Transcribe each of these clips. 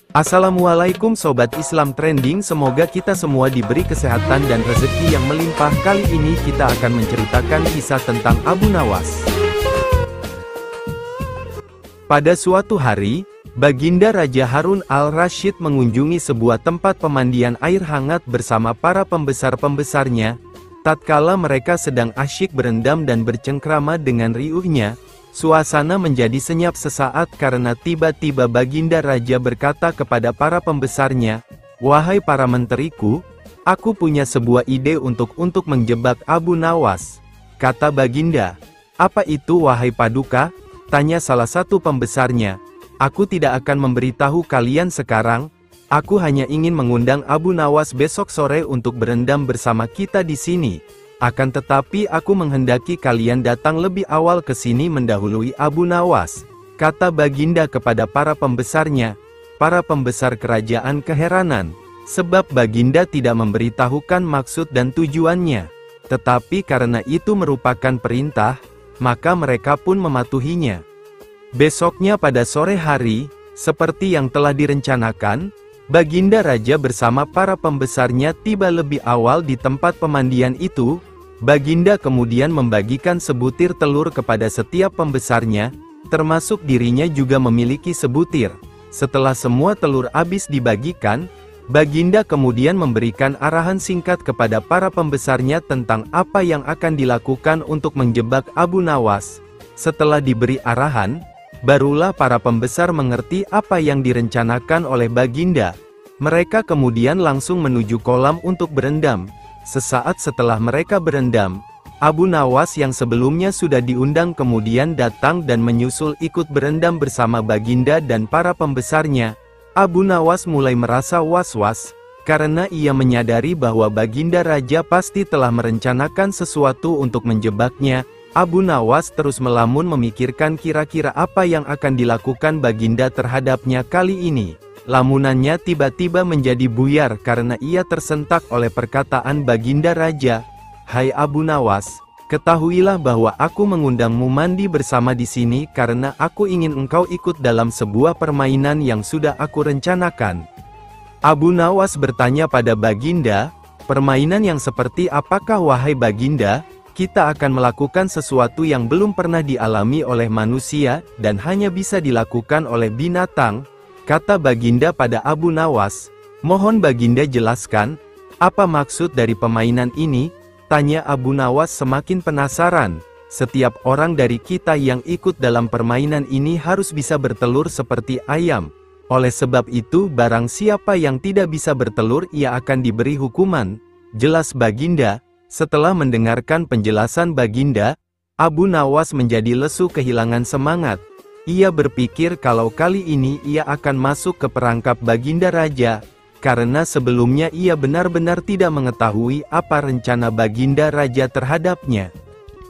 Assalamualaikum Sobat Islam Trending, semoga kita semua diberi kesehatan dan rezeki yang melimpah. Kali ini kita akan menceritakan kisah tentang Abu Nawas. Pada suatu hari, Baginda Raja Harun al-Rasyid mengunjungi sebuah tempat pemandian air hangat bersama para pembesar-pembesarnya. Tatkala mereka sedang asyik berendam dan bercengkrama dengan riuhnya, suasana menjadi senyap sesaat karena tiba-tiba Baginda Raja berkata kepada para pembesarnya, "Wahai para menteriku, aku punya sebuah ide untuk menjebak Abu Nawas." Kata Baginda. "Apa itu wahai Paduka?" tanya salah satu pembesarnya. "Aku tidak akan memberitahu kalian sekarang, aku hanya ingin mengundang Abu Nawas besok sore untuk berendam bersama kita di sini. Akan tetapi aku menghendaki kalian datang lebih awal ke sini mendahului Abu Nawas," kata Baginda kepada para pembesarnya. Para pembesar kerajaan keheranan, sebab Baginda tidak memberitahukan maksud dan tujuannya. Tetapi karena itu merupakan perintah, maka mereka pun mematuhinya. Besoknya pada sore hari, seperti yang telah direncanakan, Baginda Raja bersama para pembesarnya tiba lebih awal di tempat pemandian itu. Baginda kemudian membagikan sebutir telur kepada setiap pembesarnya, termasuk dirinya juga memiliki sebutir. Setelah semua telur habis dibagikan, Baginda kemudian memberikan arahan singkat kepada para pembesarnya tentang apa yang akan dilakukan untuk menjebak Abu Nawas. Setelah diberi arahan, barulah para pembesar mengerti apa yang direncanakan oleh Baginda. Mereka kemudian langsung menuju kolam untuk berendam. Sesaat setelah mereka berendam, Abu Nawas yang sebelumnya sudah diundang kemudian datang dan menyusul ikut berendam bersama Baginda dan para pembesarnya. Abu Nawas mulai merasa was-was, karena ia menyadari bahwa Baginda Raja pasti telah merencanakan sesuatu untuk menjebaknya. Abu Nawas terus melamun memikirkan kira-kira apa yang akan dilakukan Baginda terhadapnya kali ini. Lamunannya tiba-tiba menjadi buyar karena ia tersentak oleh perkataan Baginda Raja. "Hai Abu Nawas, ketahuilah bahwa aku mengundangmu mandi bersama di sini karena aku ingin engkau ikut dalam sebuah permainan yang sudah aku rencanakan." Abu Nawas bertanya pada Baginda, "Permainan yang seperti apakah wahai Baginda?" "Kita akan melakukan sesuatu yang belum pernah dialami oleh manusia, dan hanya bisa dilakukan oleh binatang," kata Baginda pada Abu Nawas. "Mohon Baginda jelaskan, apa maksud dari permainan ini?" tanya Abu Nawas semakin penasaran. "Setiap orang dari kita yang ikut dalam permainan ini harus bisa bertelur seperti ayam. Oleh sebab itu barang siapa yang tidak bisa bertelur ia akan diberi hukuman," jelas Baginda. Setelah mendengarkan penjelasan Baginda, Abu Nawas menjadi lesu kehilangan semangat. Ia berpikir kalau kali ini ia akan masuk ke perangkap Baginda Raja, karena sebelumnya ia benar-benar tidak mengetahui apa rencana Baginda Raja terhadapnya.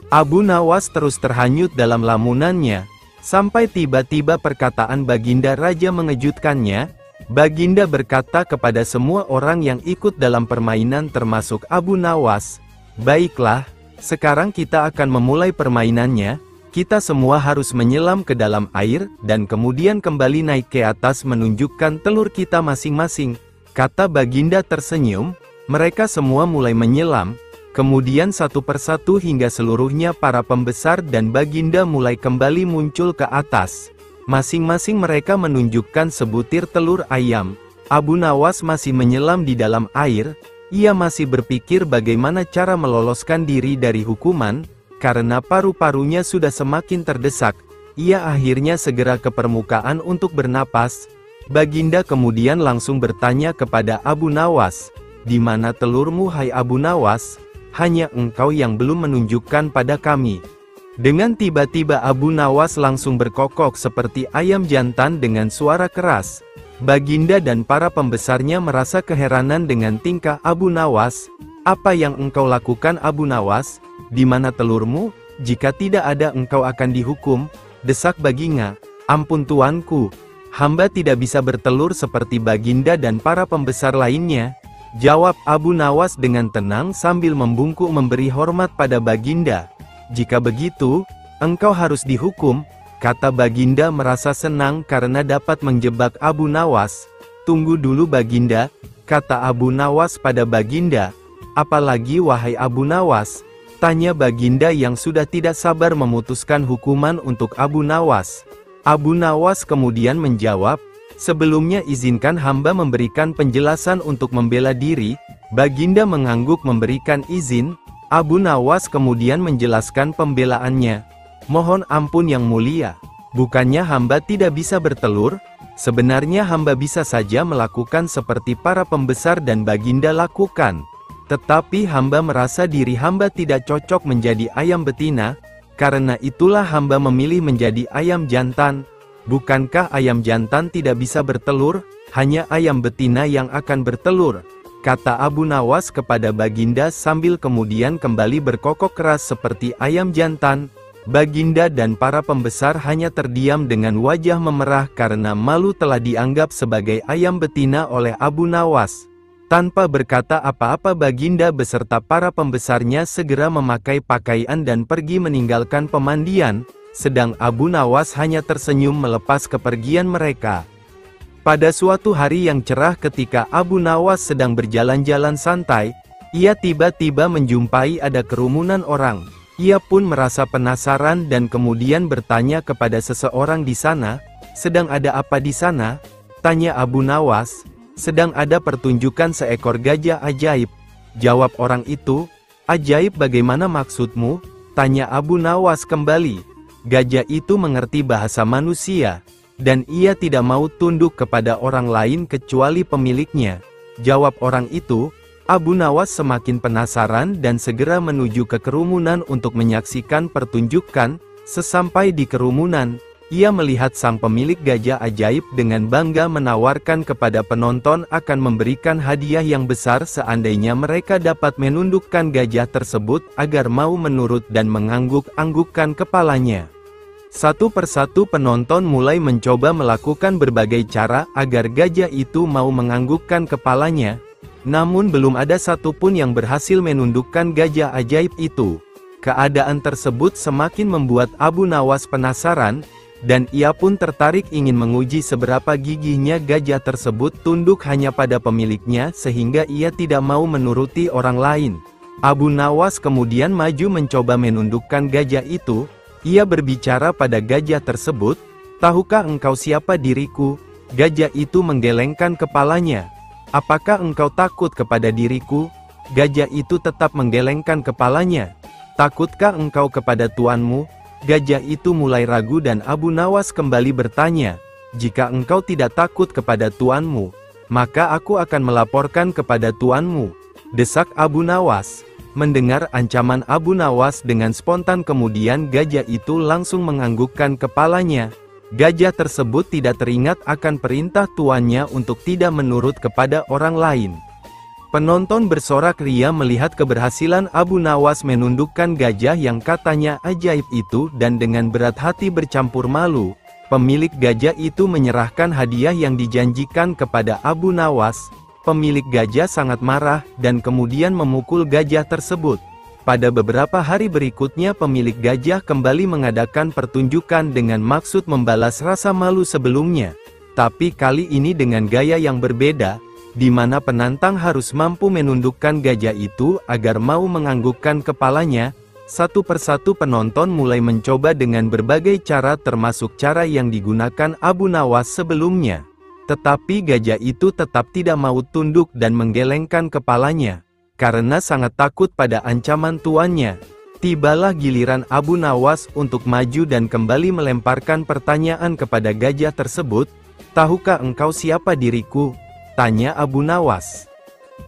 Abu Nawas terus terhanyut dalam lamunannya, sampai tiba-tiba perkataan Baginda Raja mengejutkannya. Baginda berkata kepada semua orang yang ikut dalam permainan termasuk Abu Nawas, "Baiklah, sekarang kita akan memulai permainannya. Kita semua harus menyelam ke dalam air, dan kemudian kembali naik ke atas menunjukkan telur kita masing-masing," kata Baginda tersenyum. Mereka semua mulai menyelam, kemudian satu persatu hingga seluruhnya para pembesar dan Baginda mulai kembali muncul ke atas. Masing-masing mereka menunjukkan sebutir telur ayam. Abu Nawas masih menyelam di dalam air. Ia masih berpikir bagaimana cara meloloskan diri dari hukuman. Karena paru-parunya sudah semakin terdesak, ia akhirnya segera ke permukaan untuk bernapas. Baginda kemudian langsung bertanya kepada Abu Nawas, "Di mana telurmu hai Abu Nawas? Hanya engkau yang belum menunjukkan pada kami." Dengan tiba-tiba Abu Nawas langsung berkokok seperti ayam jantan dengan suara keras. Baginda dan para pembesarnya merasa keheranan dengan tingkah Abu Nawas. "Apa yang engkau lakukan Abu Nawas? Di mana telurmu? Jika tidak ada engkau akan dihukum," desak Baginda. "Ampun tuanku, hamba tidak bisa bertelur seperti Baginda dan para pembesar lainnya," jawab Abu Nawas dengan tenang sambil membungkuk memberi hormat pada Baginda. "Jika begitu, engkau harus dihukum," kata Baginda merasa senang karena dapat menjebak Abu Nawas. Tunggu dulu Baginda, kata Abu Nawas pada Baginda. Apalagi wahai Abu Nawas? Tanya Baginda yang sudah tidak sabar memutuskan hukuman untuk Abu Nawas. Abu Nawas kemudian menjawab, sebelumnya izinkan hamba memberikan penjelasan untuk membela diri. Baginda mengangguk memberikan izin. Abu Nawas kemudian menjelaskan pembelaannya. Mohon ampun yang mulia, bukannya hamba tidak bisa bertelur? Sebenarnya hamba bisa saja melakukan seperti para pembesar dan Baginda lakukan. Tetapi hamba merasa diri hamba tidak cocok menjadi ayam betina, karena itulah hamba memilih menjadi ayam jantan. Bukankah ayam jantan tidak bisa bertelur, hanya ayam betina yang akan bertelur? Kata Abu Nawas kepada Baginda sambil kemudian kembali berkokok keras seperti ayam jantan. Baginda dan para pembesar hanya terdiam dengan wajah memerah karena malu telah dianggap sebagai ayam betina oleh Abu Nawas. Tanpa berkata apa-apa Baginda beserta para pembesarnya segera memakai pakaian dan pergi meninggalkan pemandian, sedang Abu Nawas hanya tersenyum melepas kepergian mereka. Pada suatu hari yang cerah ketika Abu Nawas sedang berjalan-jalan santai, ia tiba-tiba menjumpai ada kerumunan orang. Ia pun merasa penasaran dan kemudian bertanya kepada seseorang di sana, sedang ada apa di sana? Tanya Abu Nawas. Sedang ada pertunjukan seekor gajah ajaib. Jawab orang itu. Ajaib bagaimana maksudmu? Tanya Abu Nawas kembali. Gajah itu mengerti bahasa manusia, dan ia tidak mau tunduk kepada orang lain kecuali pemiliknya. Jawab orang itu. Abu Nawas semakin penasaran dan segera menuju ke kerumunan untuk menyaksikan pertunjukan. Sesampai di kerumunan, ia melihat sang pemilik gajah ajaib dengan bangga menawarkan kepada penonton akan memberikan hadiah yang besar seandainya mereka dapat menundukkan gajah tersebut agar mau menurut dan mengangguk-anggukkan kepalanya. Satu persatu penonton mulai mencoba melakukan berbagai cara agar gajah itu mau menganggukkan kepalanya. Namun belum ada satupun yang berhasil menundukkan gajah ajaib itu. Keadaan tersebut semakin membuat Abu Nawas penasaran, dan ia pun tertarik ingin menguji seberapa gigihnya gajah tersebut tunduk hanya pada pemiliknya sehingga ia tidak mau menuruti orang lain. Abu Nawas kemudian maju mencoba menundukkan gajah itu. Ia berbicara pada gajah tersebut, tahukah engkau siapa diriku? Gajah itu menggelengkan kepalanya. Apakah engkau takut kepada diriku? Gajah itu tetap menggelengkan kepalanya. Takutkah engkau kepada tuanmu? Gajah itu mulai ragu dan Abu Nawas kembali bertanya, jika engkau tidak takut kepada tuanmu, maka aku akan melaporkan kepada tuanmu. Desak Abu Nawas. Mendengar ancaman Abu Nawas dengan spontan kemudian gajah itu langsung menganggukkan kepalanya. Gajah tersebut tidak teringat akan perintah tuannya untuk tidak menurut kepada orang lain. Penonton bersorak ria melihat keberhasilan Abu Nawas menundukkan gajah yang katanya ajaib itu dan dengan berat hati bercampur malu, pemilik gajah itu menyerahkan hadiah yang dijanjikan kepada Abu Nawas. Pemilik gajah sangat marah dan kemudian memukul gajah tersebut. Pada beberapa hari berikutnya pemilik gajah kembali mengadakan pertunjukan dengan maksud membalas rasa malu sebelumnya. Tapi kali ini dengan gaya yang berbeda, di mana penantang harus mampu menundukkan gajah itu agar mau menganggukkan kepalanya. Satu persatu penonton mulai mencoba dengan berbagai cara termasuk cara yang digunakan Abu Nawas sebelumnya. Tetapi gajah itu tetap tidak mau tunduk dan menggelengkan kepalanya. Karena sangat takut pada ancaman tuannya, tibalah giliran Abu Nawas untuk maju dan kembali melemparkan pertanyaan kepada gajah tersebut. Tahukah engkau siapa diriku? Tanya Abu Nawas.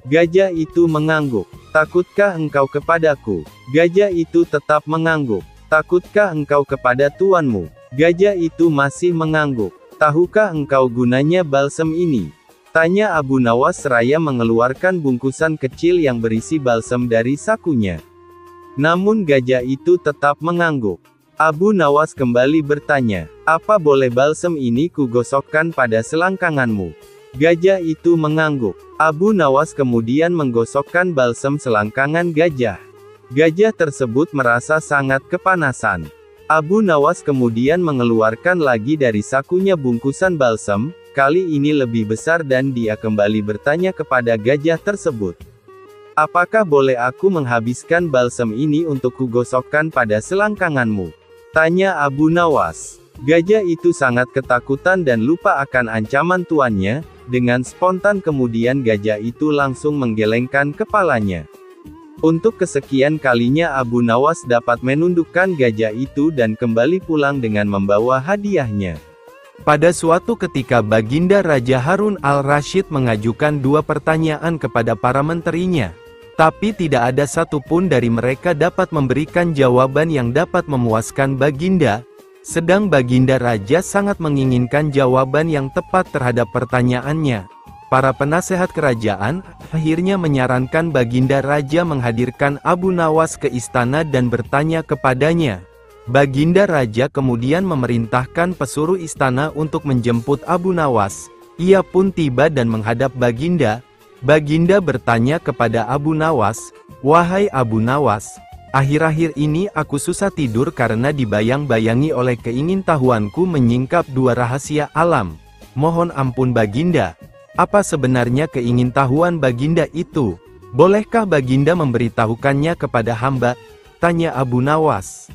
Gajah itu mengangguk. Takutkah engkau kepadaku? Gajah itu tetap mengangguk. Takutkah engkau kepada tuanmu? Gajah itu masih mengangguk. Tahukah engkau gunanya balsem ini? Tanya Abu Nawas seraya mengeluarkan bungkusan kecil yang berisi balsem dari sakunya. Namun gajah itu tetap mengangguk. Abu Nawas kembali bertanya, apa boleh balsem ini kugosokkan pada selangkanganmu? Gajah itu mengangguk. Abu Nawas kemudian menggosokkan balsem selangkangan gajah. Gajah tersebut merasa sangat kepanasan. Abu Nawas kemudian mengeluarkan lagi dari sakunya bungkusan balsem. kali ini lebih besar dan dia kembali bertanya kepada gajah tersebut. Apakah boleh aku menghabiskan balsam ini untuk kugosokkan pada selangkanganmu? Tanya Abu Nawas. Gajah itu sangat ketakutan dan lupa akan ancaman tuannya. Dengan spontan kemudian gajah itu langsung menggelengkan kepalanya. Untuk kesekian kalinya Abu Nawas dapat menundukkan gajah itu dan kembali pulang dengan membawa hadiahnya. Pada suatu ketika Baginda Raja Harun al-Rasyid mengajukan 2 pertanyaan kepada para menterinya. Tapi tidak ada satupun dari mereka dapat memberikan jawaban yang dapat memuaskan Baginda. Sedang Baginda Raja sangat menginginkan jawaban yang tepat terhadap pertanyaannya. Para penasehat kerajaan akhirnya menyarankan Baginda Raja menghadirkan Abu Nawas ke istana dan bertanya kepadanya. Baginda Raja kemudian memerintahkan pesuruh istana untuk menjemput Abu Nawas. Ia pun tiba dan menghadap Baginda. Baginda bertanya kepada Abu Nawas, "Wahai Abu Nawas, akhir-akhir ini aku susah tidur karena dibayang-bayangi oleh keingintahuanku menyingkap 2 rahasia alam. Mohon ampun Baginda, apa sebenarnya keingintahuan Baginda itu? Bolehkah Baginda memberitahukannya kepada hamba?" tanya Abu Nawas.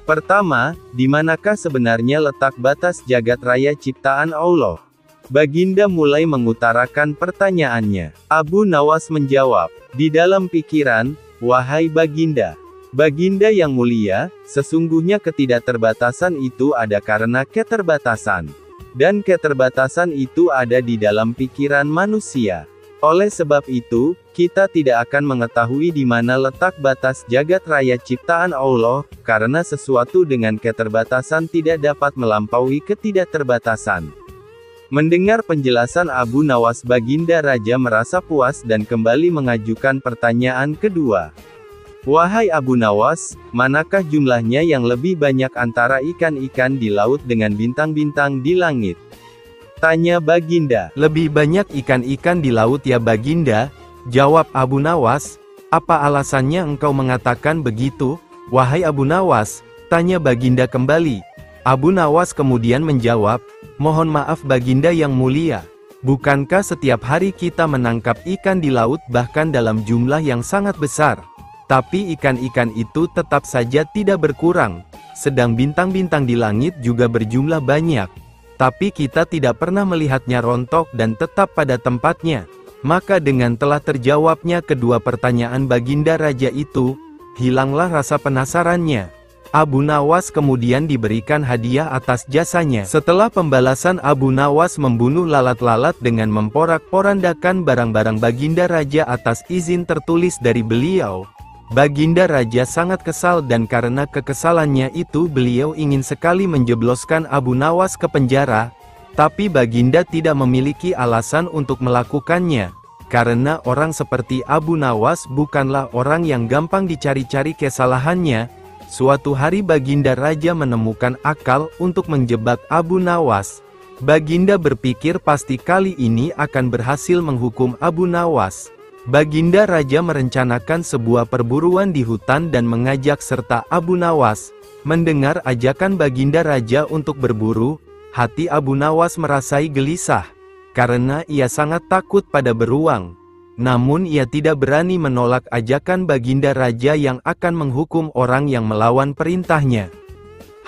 Pertama, di manakah sebenarnya letak batas jagat raya ciptaan Allah? Baginda mulai mengutarakan pertanyaannya. Abu Nawas menjawab, "Di dalam pikiran, wahai Baginda. Baginda yang mulia, sesungguhnya ketidakterbatasan itu ada karena keterbatasan. Dan keterbatasan itu ada di dalam pikiran manusia. Oleh sebab itu, kita tidak akan mengetahui di mana letak batas jagat raya ciptaan Allah, karena sesuatu dengan keterbatasan tidak dapat melampaui ketidakterbatasan." Mendengar penjelasan Abu Nawas, Baginda Raja merasa puas dan kembali mengajukan pertanyaan kedua. "Wahai Abu Nawas, manakah jumlahnya yang lebih banyak antara ikan-ikan di laut dengan bintang-bintang di langit?" tanya Baginda. "Lebih banyak ikan-ikan di laut ya Baginda," jawab Abu Nawas. "Apa alasannya engkau mengatakan begitu, wahai Abu Nawas?" tanya Baginda kembali. Abu Nawas kemudian menjawab, "Mohon maaf Baginda yang mulia, bukankah setiap hari kita menangkap ikan di laut bahkan dalam jumlah yang sangat besar? Tapi ikan-ikan itu tetap saja tidak berkurang, sedang bintang-bintang di langit juga berjumlah banyak. Tapi kita tidak pernah melihatnya rontok dan tetap pada tempatnya." Maka dengan telah terjawabnya kedua pertanyaan Baginda Raja itu, hilanglah rasa penasarannya. Abu Nawas kemudian diberikan hadiah atas jasanya. Setelah pembalasan Abu Nawas membunuh lalat-lalat dengan memporak-porandakan barang-barang Baginda Raja atas izin tertulis dari beliau. Baginda Raja sangat kesal dan karena kekesalannya itu beliau ingin sekali menjebloskan Abu Nawas ke penjara. Tapi Baginda tidak memiliki alasan untuk melakukannya. Karena orang seperti Abu Nawas bukanlah orang yang gampang dicari-cari kesalahannya. Suatu hari Baginda Raja menemukan akal untuk menjebak Abu Nawas. Baginda berpikir pasti kali ini akan berhasil menghukum Abu Nawas. Baginda Raja merencanakan sebuah perburuan di hutan dan mengajak serta Abu Nawas. Mendengar ajakan Baginda Raja untuk berburu, hati Abu Nawas merasai gelisah. Karena ia sangat takut pada beruang. Namun ia tidak berani menolak ajakan Baginda Raja yang akan menghukum orang yang melawan perintahnya.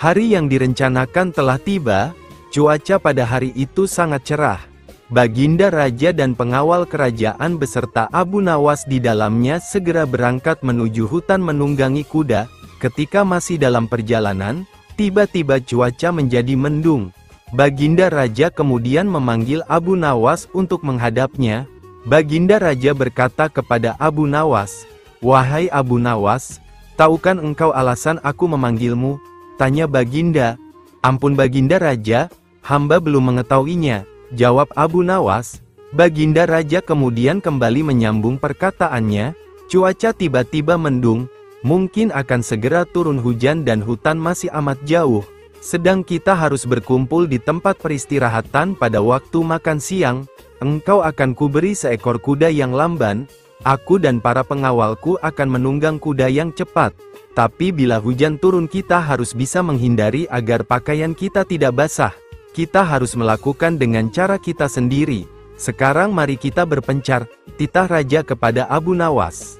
Hari yang direncanakan telah tiba, cuaca pada hari itu sangat cerah. Baginda Raja dan pengawal kerajaan beserta Abu Nawas di dalamnya segera berangkat menuju hutan menunggangi kuda. Ketika masih dalam perjalanan, tiba-tiba cuaca menjadi mendung. Baginda Raja kemudian memanggil Abu Nawas untuk menghadapnya. Baginda Raja berkata kepada Abu Nawas, "Wahai Abu Nawas, tahukan engkau alasan aku memanggilmu?" tanya Baginda. "Ampun Baginda Raja, hamba belum mengetahuinya," jawab Abu Nawas. Baginda Raja kemudian kembali menyambung perkataannya, "Cuaca tiba-tiba mendung, mungkin akan segera turun hujan dan hutan masih amat jauh. Sedang kita harus berkumpul di tempat peristirahatan pada waktu makan siang. Engkau akan kuberi seekor kuda yang lamban, aku dan para pengawalku akan menunggang kuda yang cepat. Tapi bila hujan turun kita harus bisa menghindari agar pakaian kita tidak basah. Kita harus melakukan dengan cara kita sendiri. Sekarang mari kita berpencar, titah raja kepada Abu Nawas.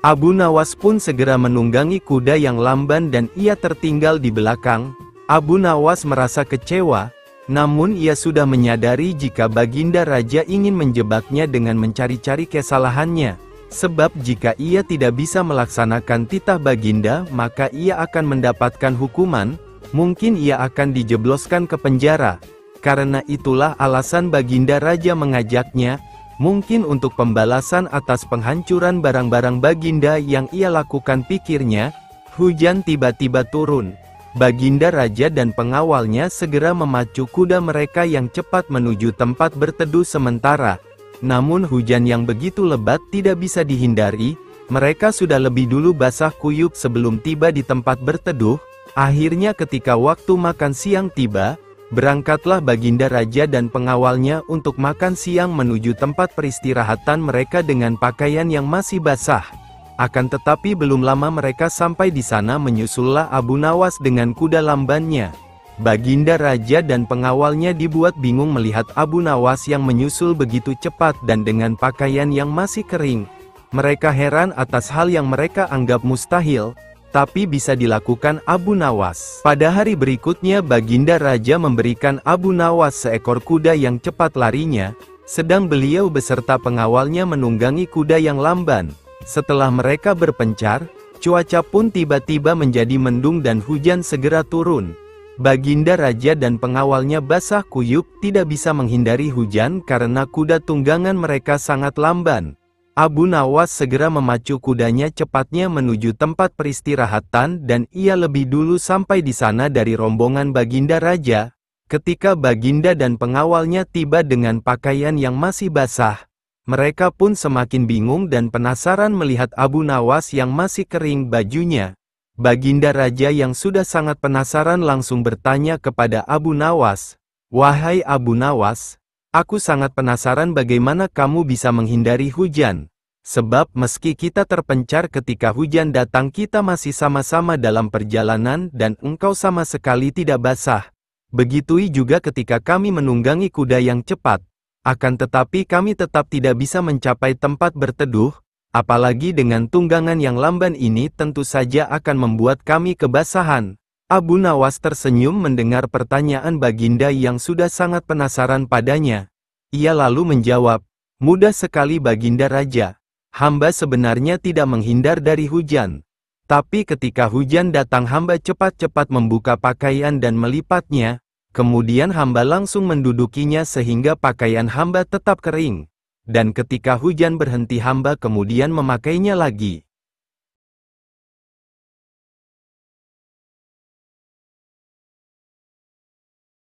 Abu Nawas pun segera menunggangi kuda yang lamban dan ia tertinggal di belakang. Abu Nawas merasa kecewa, namun ia sudah menyadari jika Baginda Raja ingin menjebaknya dengan mencari-cari kesalahannya. Sebab jika ia tidak bisa melaksanakan titah Baginda, maka ia akan mendapatkan hukuman. Mungkin ia akan dijebloskan ke penjara. Karena itulah alasan Baginda Raja mengajaknya, mungkin untuk pembalasan atas penghancuran barang-barang Baginda yang ia lakukan, pikirnya. Hujan tiba-tiba turun. Baginda Raja dan pengawalnya segera memacu kuda mereka yang cepat menuju tempat berteduh sementara. Namun hujan yang begitu lebat tidak bisa dihindari, mereka sudah lebih dulu basah kuyup sebelum tiba di tempat berteduh. Akhirnya ketika waktu makan siang tiba, berangkatlah Baginda Raja dan pengawalnya untuk makan siang menuju tempat peristirahatan mereka dengan pakaian yang masih basah. Akan tetapi belum lama mereka sampai di sana menyusullah Abu Nawas dengan kuda lambannya. Baginda Raja dan pengawalnya dibuat bingung melihat Abu Nawas yang menyusul begitu cepat dan dengan pakaian yang masih kering. Mereka heran atas hal yang mereka anggap mustahil, tapi bisa dilakukan Abu Nawas. Pada hari berikutnya Baginda Raja memberikan Abu Nawas seekor kuda yang cepat larinya, sedang beliau beserta pengawalnya menunggangi kuda yang lamban. Setelah mereka berpencar, cuaca pun tiba-tiba menjadi mendung dan hujan segera turun. Baginda Raja dan pengawalnya basah kuyup, tidak bisa menghindari hujan karena kuda tunggangan mereka sangat lamban. Abu Nawas segera memacu kudanya cepatnya menuju tempat peristirahatan dan ia lebih dulu sampai di sana dari rombongan Baginda Raja. Ketika Baginda dan pengawalnya tiba dengan pakaian yang masih basah, mereka pun semakin bingung dan penasaran melihat Abu Nawas yang masih kering bajunya. Baginda Raja yang sudah sangat penasaran langsung bertanya kepada Abu Nawas, "Wahai Abu Nawas, aku sangat penasaran bagaimana kamu bisa menghindari hujan. Sebab meski kita terpencar ketika hujan datang kita masih sama-sama dalam perjalanan dan engkau sama sekali tidak basah. Begitu juga ketika kami menunggangi kuda yang cepat. Akan tetapi kami tetap tidak bisa mencapai tempat berteduh, apalagi dengan tunggangan yang lamban ini tentu saja akan membuat kami kebasahan." Abu Nawas tersenyum mendengar pertanyaan Baginda yang sudah sangat penasaran padanya. Ia lalu menjawab, "Mudah sekali Baginda Raja. Hamba sebenarnya tidak menghindar dari hujan. Tapi ketika hujan datang hamba cepat-cepat membuka pakaian dan melipatnya, kemudian hamba langsung mendudukinya sehingga pakaian hamba tetap kering. Dan ketika hujan berhenti hamba kemudian memakainya lagi."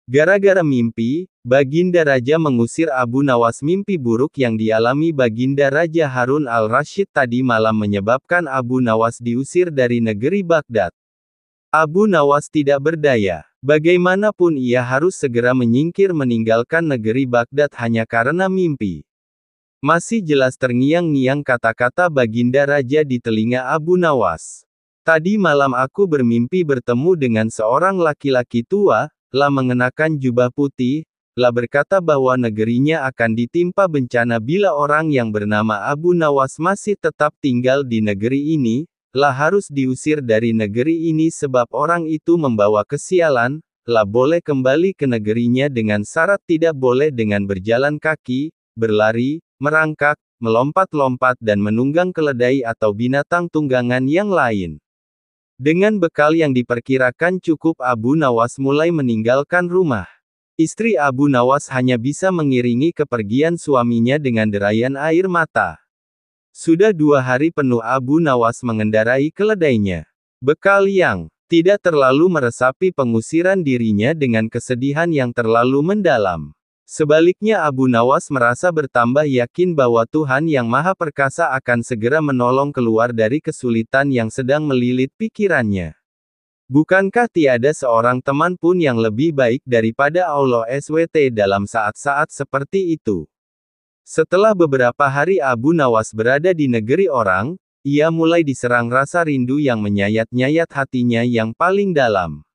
Gara-gara mimpi, Baginda Raja mengusir Abu Nawas. Mimpi buruk yang dialami Baginda Raja Harun al-Rasyid tadi malam menyebabkan Abu Nawas diusir dari negeri Baghdad. Abu Nawas tidak berdaya. Bagaimanapun ia harus segera menyingkir meninggalkan negeri Baghdad hanya karena mimpi. Masih jelas terngiang-ngiang kata-kata Baginda Raja di telinga Abu Nawas. "Tadi malam aku bermimpi bertemu dengan seorang laki-laki tua, lah mengenakan jubah putih, lah berkata bahwa negerinya akan ditimpa bencana bila orang yang bernama Abu Nawas masih tetap tinggal di negeri ini, lah harus diusir dari negeri ini sebab orang itu membawa kesialan, lah boleh kembali ke negerinya dengan syarat tidak boleh dengan berjalan kaki, berlari, merangkak, melompat-lompat dan menunggang keledai atau binatang tunggangan yang lain." Dengan bekal yang diperkirakan cukup Abu Nawas mulai meninggalkan rumah. Istri Abu Nawas hanya bisa mengiringi kepergian suaminya dengan derayan air mata. Sudah 2 hari penuh Abu Nawas mengendarai keledainya. Bekal yang tidak terlalu meresapi pengusiran dirinya dengan kesedihan yang terlalu mendalam. Sebaliknya Abu Nawas merasa bertambah yakin bahwa Tuhan Yang Maha Perkasa akan segera menolong keluar dari kesulitan yang sedang melilit pikirannya. Bukankah tiada seorang teman pun yang lebih baik daripada Allah SWT dalam saat-saat seperti itu? Setelah beberapa hari Abu Nawas berada di negeri orang, ia mulai diserang rasa rindu yang menyayat-nyayat hatinya yang paling dalam.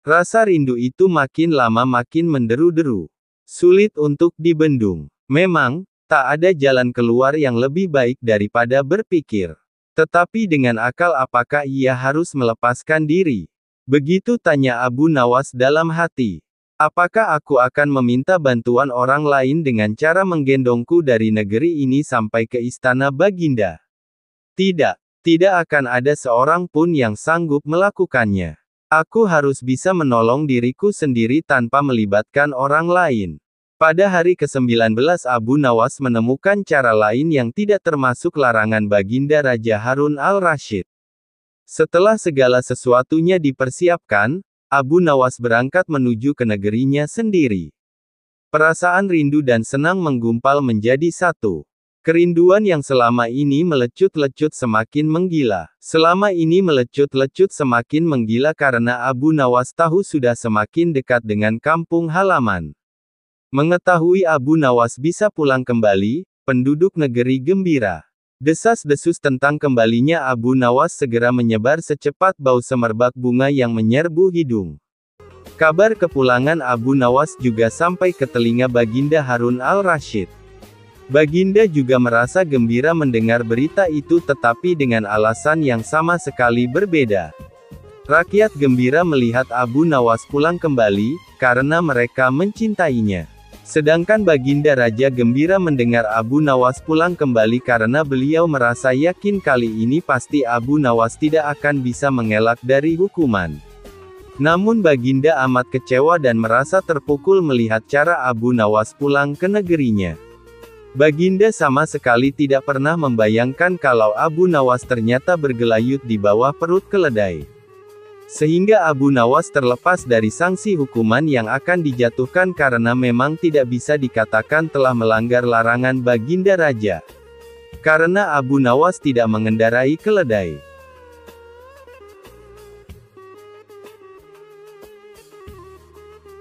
Rasa rindu itu makin lama makin menderu-deru. Sulit untuk dibendung. Memang, tak ada jalan keluar yang lebih baik daripada berpikir. Tetapi dengan akal apakah ia harus melepaskan diri? Begitu tanya Abu Nawas dalam hati. Apakah aku akan meminta bantuan orang lain dengan cara menggendongku dari negeri ini sampai ke istana Baginda? Tidak, tidak akan ada seorang pun yang sanggup melakukannya. Aku harus bisa menolong diriku sendiri tanpa melibatkan orang lain. Pada hari ke-19 Abu Nawas menemukan cara lain yang tidak termasuk larangan Baginda Raja Harun al-Rasyid. Setelah segala sesuatunya dipersiapkan, Abu Nawas berangkat menuju ke negerinya sendiri. Perasaan rindu dan senang menggumpal menjadi satu. Kerinduan yang selama ini melecut-lecut semakin menggila. Selama ini melecut-lecut semakin menggila karena Abu Nawas tahu sudah semakin dekat dengan kampung halaman. Mengetahui Abu Nawas bisa pulang kembali, penduduk negeri gembira. Desas-desus tentang kembalinya Abu Nawas segera menyebar secepat bau semerbak bunga yang menyerbu hidung. Kabar kepulangan Abu Nawas juga sampai ke telinga Baginda Harun al-Rasyid. Baginda juga merasa gembira mendengar berita itu tetapi dengan alasan yang sama sekali berbeda. Rakyat gembira melihat Abu Nawas pulang kembali, karena mereka mencintainya. Sedangkan Baginda Raja gembira mendengar Abu Nawas pulang kembali karena beliau merasa yakin kali ini pasti Abu Nawas tidak akan bisa mengelak dari hukuman. Namun Baginda amat kecewa dan merasa terpukul melihat cara Abu Nawas pulang ke negerinya. Baginda sama sekali tidak pernah membayangkan kalau Abu Nawas ternyata bergelayut di bawah perut keledai. Sehingga Abu Nawas terlepas dari sanksi hukuman yang akan dijatuhkan karena memang tidak bisa dikatakan telah melanggar larangan Baginda Raja. Karena Abu Nawas tidak mengendarai keledai.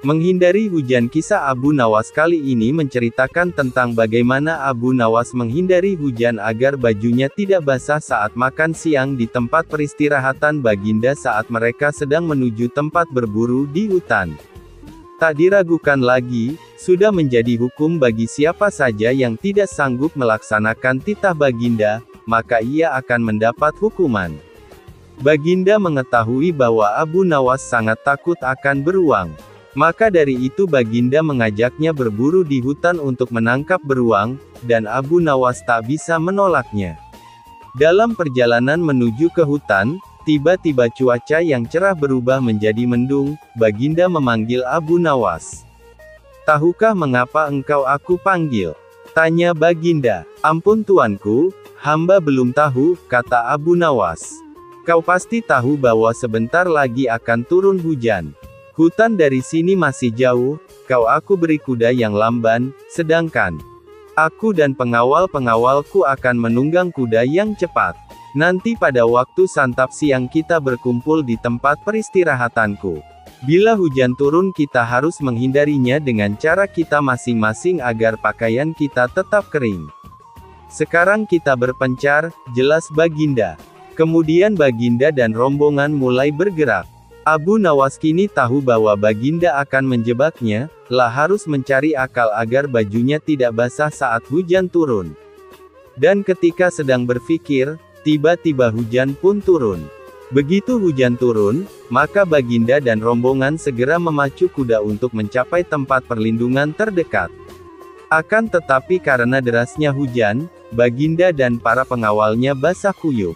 Menghindari hujan. Kisah Abu Nawas kali ini menceritakan tentang bagaimana Abu Nawas menghindari hujan agar bajunya tidak basah saat makan siang di tempat peristirahatan Baginda saat mereka sedang menuju tempat berburu di hutan. Tak diragukan lagi, sudah menjadi hukum bagi siapa saja yang tidak sanggup melaksanakan titah Baginda, maka ia akan mendapat hukuman. Baginda mengetahui bahwa Abu Nawas sangat takut akan beruang. Maka dari itu Baginda mengajaknya berburu di hutan untuk menangkap beruang, dan Abu Nawas tak bisa menolaknya. Dalam perjalanan menuju ke hutan, tiba-tiba cuaca yang cerah berubah menjadi mendung. Baginda memanggil Abu Nawas. "Tahukah mengapa engkau aku panggil?" tanya Baginda. "Ampun tuanku, hamba belum tahu," kata Abu Nawas. "Kau pasti tahu bahwa sebentar lagi akan turun hujan. Hutan dari sini masih jauh, aku beri kuda yang lamban, sedangkan aku dan pengawal-pengawalku akan menunggang kuda yang cepat. Nanti pada waktu santap siang kita berkumpul di tempat peristirahatanku. Bila hujan turun kita harus menghindarinya dengan cara kita masing-masing agar pakaian kita tetap kering. Sekarang kita berpencar," jelas Baginda. Kemudian Baginda dan rombongan mulai bergerak. Abu Nawas kini tahu bahwa Baginda akan menjebaknya, harus mencari akal agar bajunya tidak basah saat hujan turun. Dan ketika sedang berpikir, tiba-tiba hujan pun turun. Begitu hujan turun, maka Baginda dan rombongan segera memacu kuda untuk mencapai tempat perlindungan terdekat. Akan tetapi karena derasnya hujan, Baginda dan para pengawalnya basah kuyup.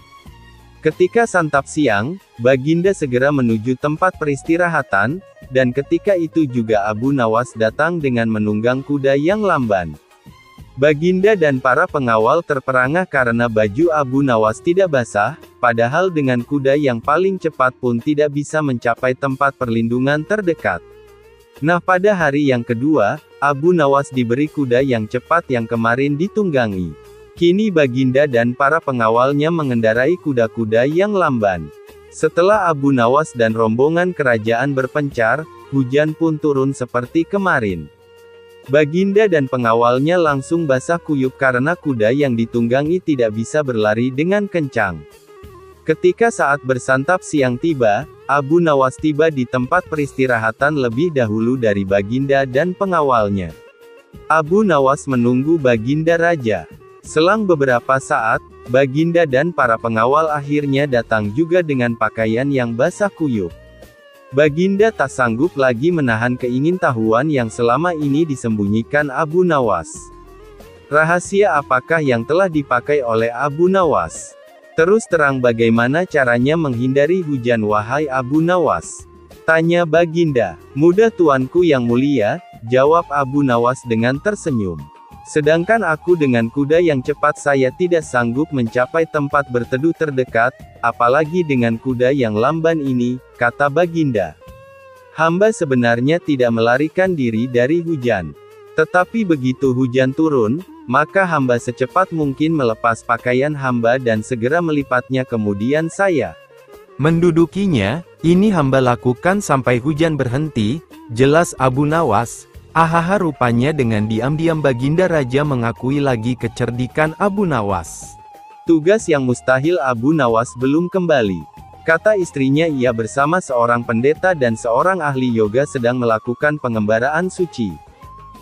Ketika santap siang, Baginda segera menuju tempat peristirahatan, dan ketika itu juga Abu Nawas datang dengan menunggang kuda yang lamban. Baginda dan para pengawal terperangah karena baju Abu Nawas tidak basah, padahal dengan kuda yang paling cepat pun tidak bisa mencapai tempat perlindungan terdekat. Nah, pada hari yang kedua, Abu Nawas diberi kuda yang cepat yang kemarin ditunggangi. Kini Baginda dan para pengawalnya mengendarai kuda-kuda yang lamban. Setelah Abu Nawas dan rombongan kerajaan berpencar, hujan pun turun seperti kemarin. Baginda dan pengawalnya langsung basah kuyup karena kuda yang ditunggangi tidak bisa berlari dengan kencang. Ketika saat bersantap siang tiba, Abu Nawas tiba di tempat peristirahatan lebih dahulu dari Baginda dan pengawalnya. Abu Nawas menunggu Baginda Raja. Selang beberapa saat, Baginda dan para pengawal akhirnya datang juga dengan pakaian yang basah kuyup. Baginda tak sanggup lagi menahan keingintahuan yang selama ini disembunyikan Abu Nawas. Rahasia apakah yang telah dipakai oleh Abu Nawas? Terus terang bagaimana caranya menghindari hujan wahai Abu Nawas? Tanya Baginda. Mudah tuanku yang mulia, jawab Abu Nawas dengan tersenyum. Sedangkan aku dengan kuda yang cepat saya tidak sanggup mencapai tempat berteduh terdekat, apalagi dengan kuda yang lamban ini, kata Baginda. Hamba sebenarnya tidak melarikan diri dari hujan. Tetapi begitu hujan turun, maka hamba secepat mungkin melepas pakaian hamba dan segera melipatnya kemudian saya mendudukinya. Ini hamba lakukan sampai hujan berhenti, jelas Abu Nawas. Ahaha, rupanya dengan diam-diam Baginda Raja mengakui lagi kecerdikan Abu Nawas. Tugas yang mustahil Abu Nawas belum kembali. Kata istrinya, ia bersama seorang pendeta dan seorang ahli yoga sedang melakukan pengembaraan suci.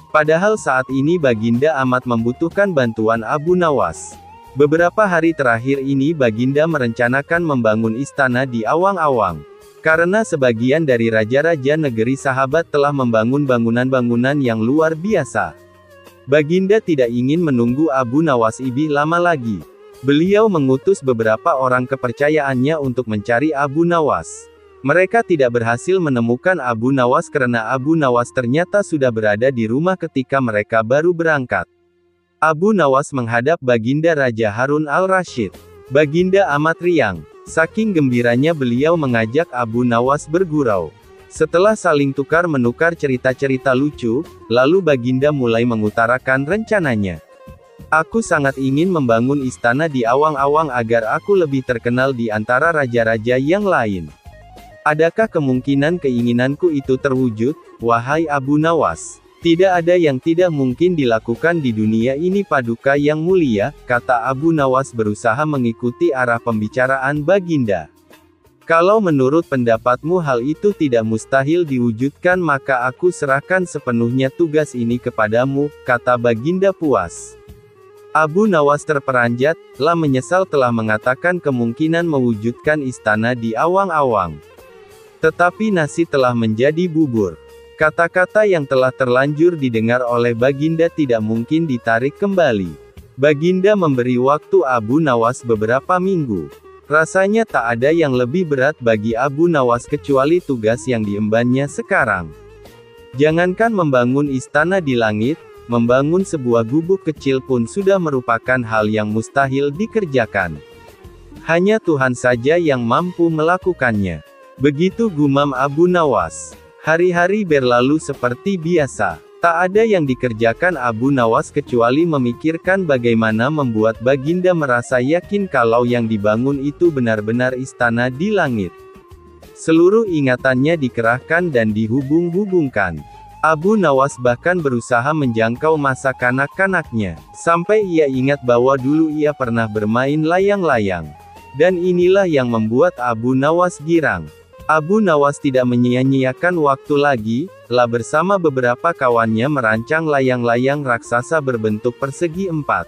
Padahal saat ini Baginda amat membutuhkan bantuan Abu Nawas. Beberapa hari terakhir ini Baginda merencanakan membangun istana di awang-awang. Karena sebagian dari raja-raja negeri sahabat telah membangun bangunan-bangunan yang luar biasa. Baginda tidak ingin menunggu Abu Nawas lebih lama lagi. Beliau mengutus beberapa orang kepercayaannya untuk mencari Abu Nawas. Mereka tidak berhasil menemukan Abu Nawas karena Abu Nawas ternyata sudah berada di rumah ketika mereka baru berangkat. Abu Nawas menghadap Baginda Raja Harun al-Rasyid. Baginda amat riang. Saking gembiranya beliau mengajak Abu Nawas bergurau. Setelah saling tukar-menukar cerita-cerita lucu, lalu Baginda mulai mengutarakan rencananya. Aku sangat ingin membangun istana di awang-awang agar aku lebih terkenal di antara raja-raja yang lain. Adakah kemungkinan keinginanku itu terwujud, wahai Abu Nawas? Tidak ada yang tidak mungkin dilakukan di dunia ini Paduka yang mulia, kata Abu Nawas berusaha mengikuti arah pembicaraan Baginda. Kalau menurut pendapatmu hal itu tidak mustahil diwujudkan maka aku serahkan sepenuhnya tugas ini kepadamu, kata Baginda puas. Abu Nawas terperanjat, lah menyesal telah mengatakan kemungkinan mewujudkan istana di awang-awang. Tetapi nasi telah menjadi bubur. Kata-kata yang telah terlanjur didengar oleh Baginda tidak mungkin ditarik kembali. Baginda memberi waktu Abu Nawas beberapa minggu. Rasanya tak ada yang lebih berat bagi Abu Nawas kecuali tugas yang diembannya sekarang. Jangankan membangun istana di langit, membangun sebuah gubuk kecil pun sudah merupakan hal yang mustahil dikerjakan. Hanya Tuhan saja yang mampu melakukannya. Begitu gumam Abu Nawas. Hari-hari berlalu seperti biasa. Tak ada yang dikerjakan Abu Nawas kecuali memikirkan bagaimana membuat Baginda merasa yakin kalau yang dibangun itu benar-benar istana di langit. Seluruh ingatannya dikerahkan dan dihubung-hubungkan. Abu Nawas bahkan berusaha menjangkau masa kanak-kanaknya. Sampai ia ingat bahwa dulu ia pernah bermain layang-layang. Dan inilah yang membuat Abu Nawas girang. Abu Nawas tidak menyia-nyiakan waktu lagi, lah bersama beberapa kawannya merancang layang-layang raksasa berbentuk persegi 4.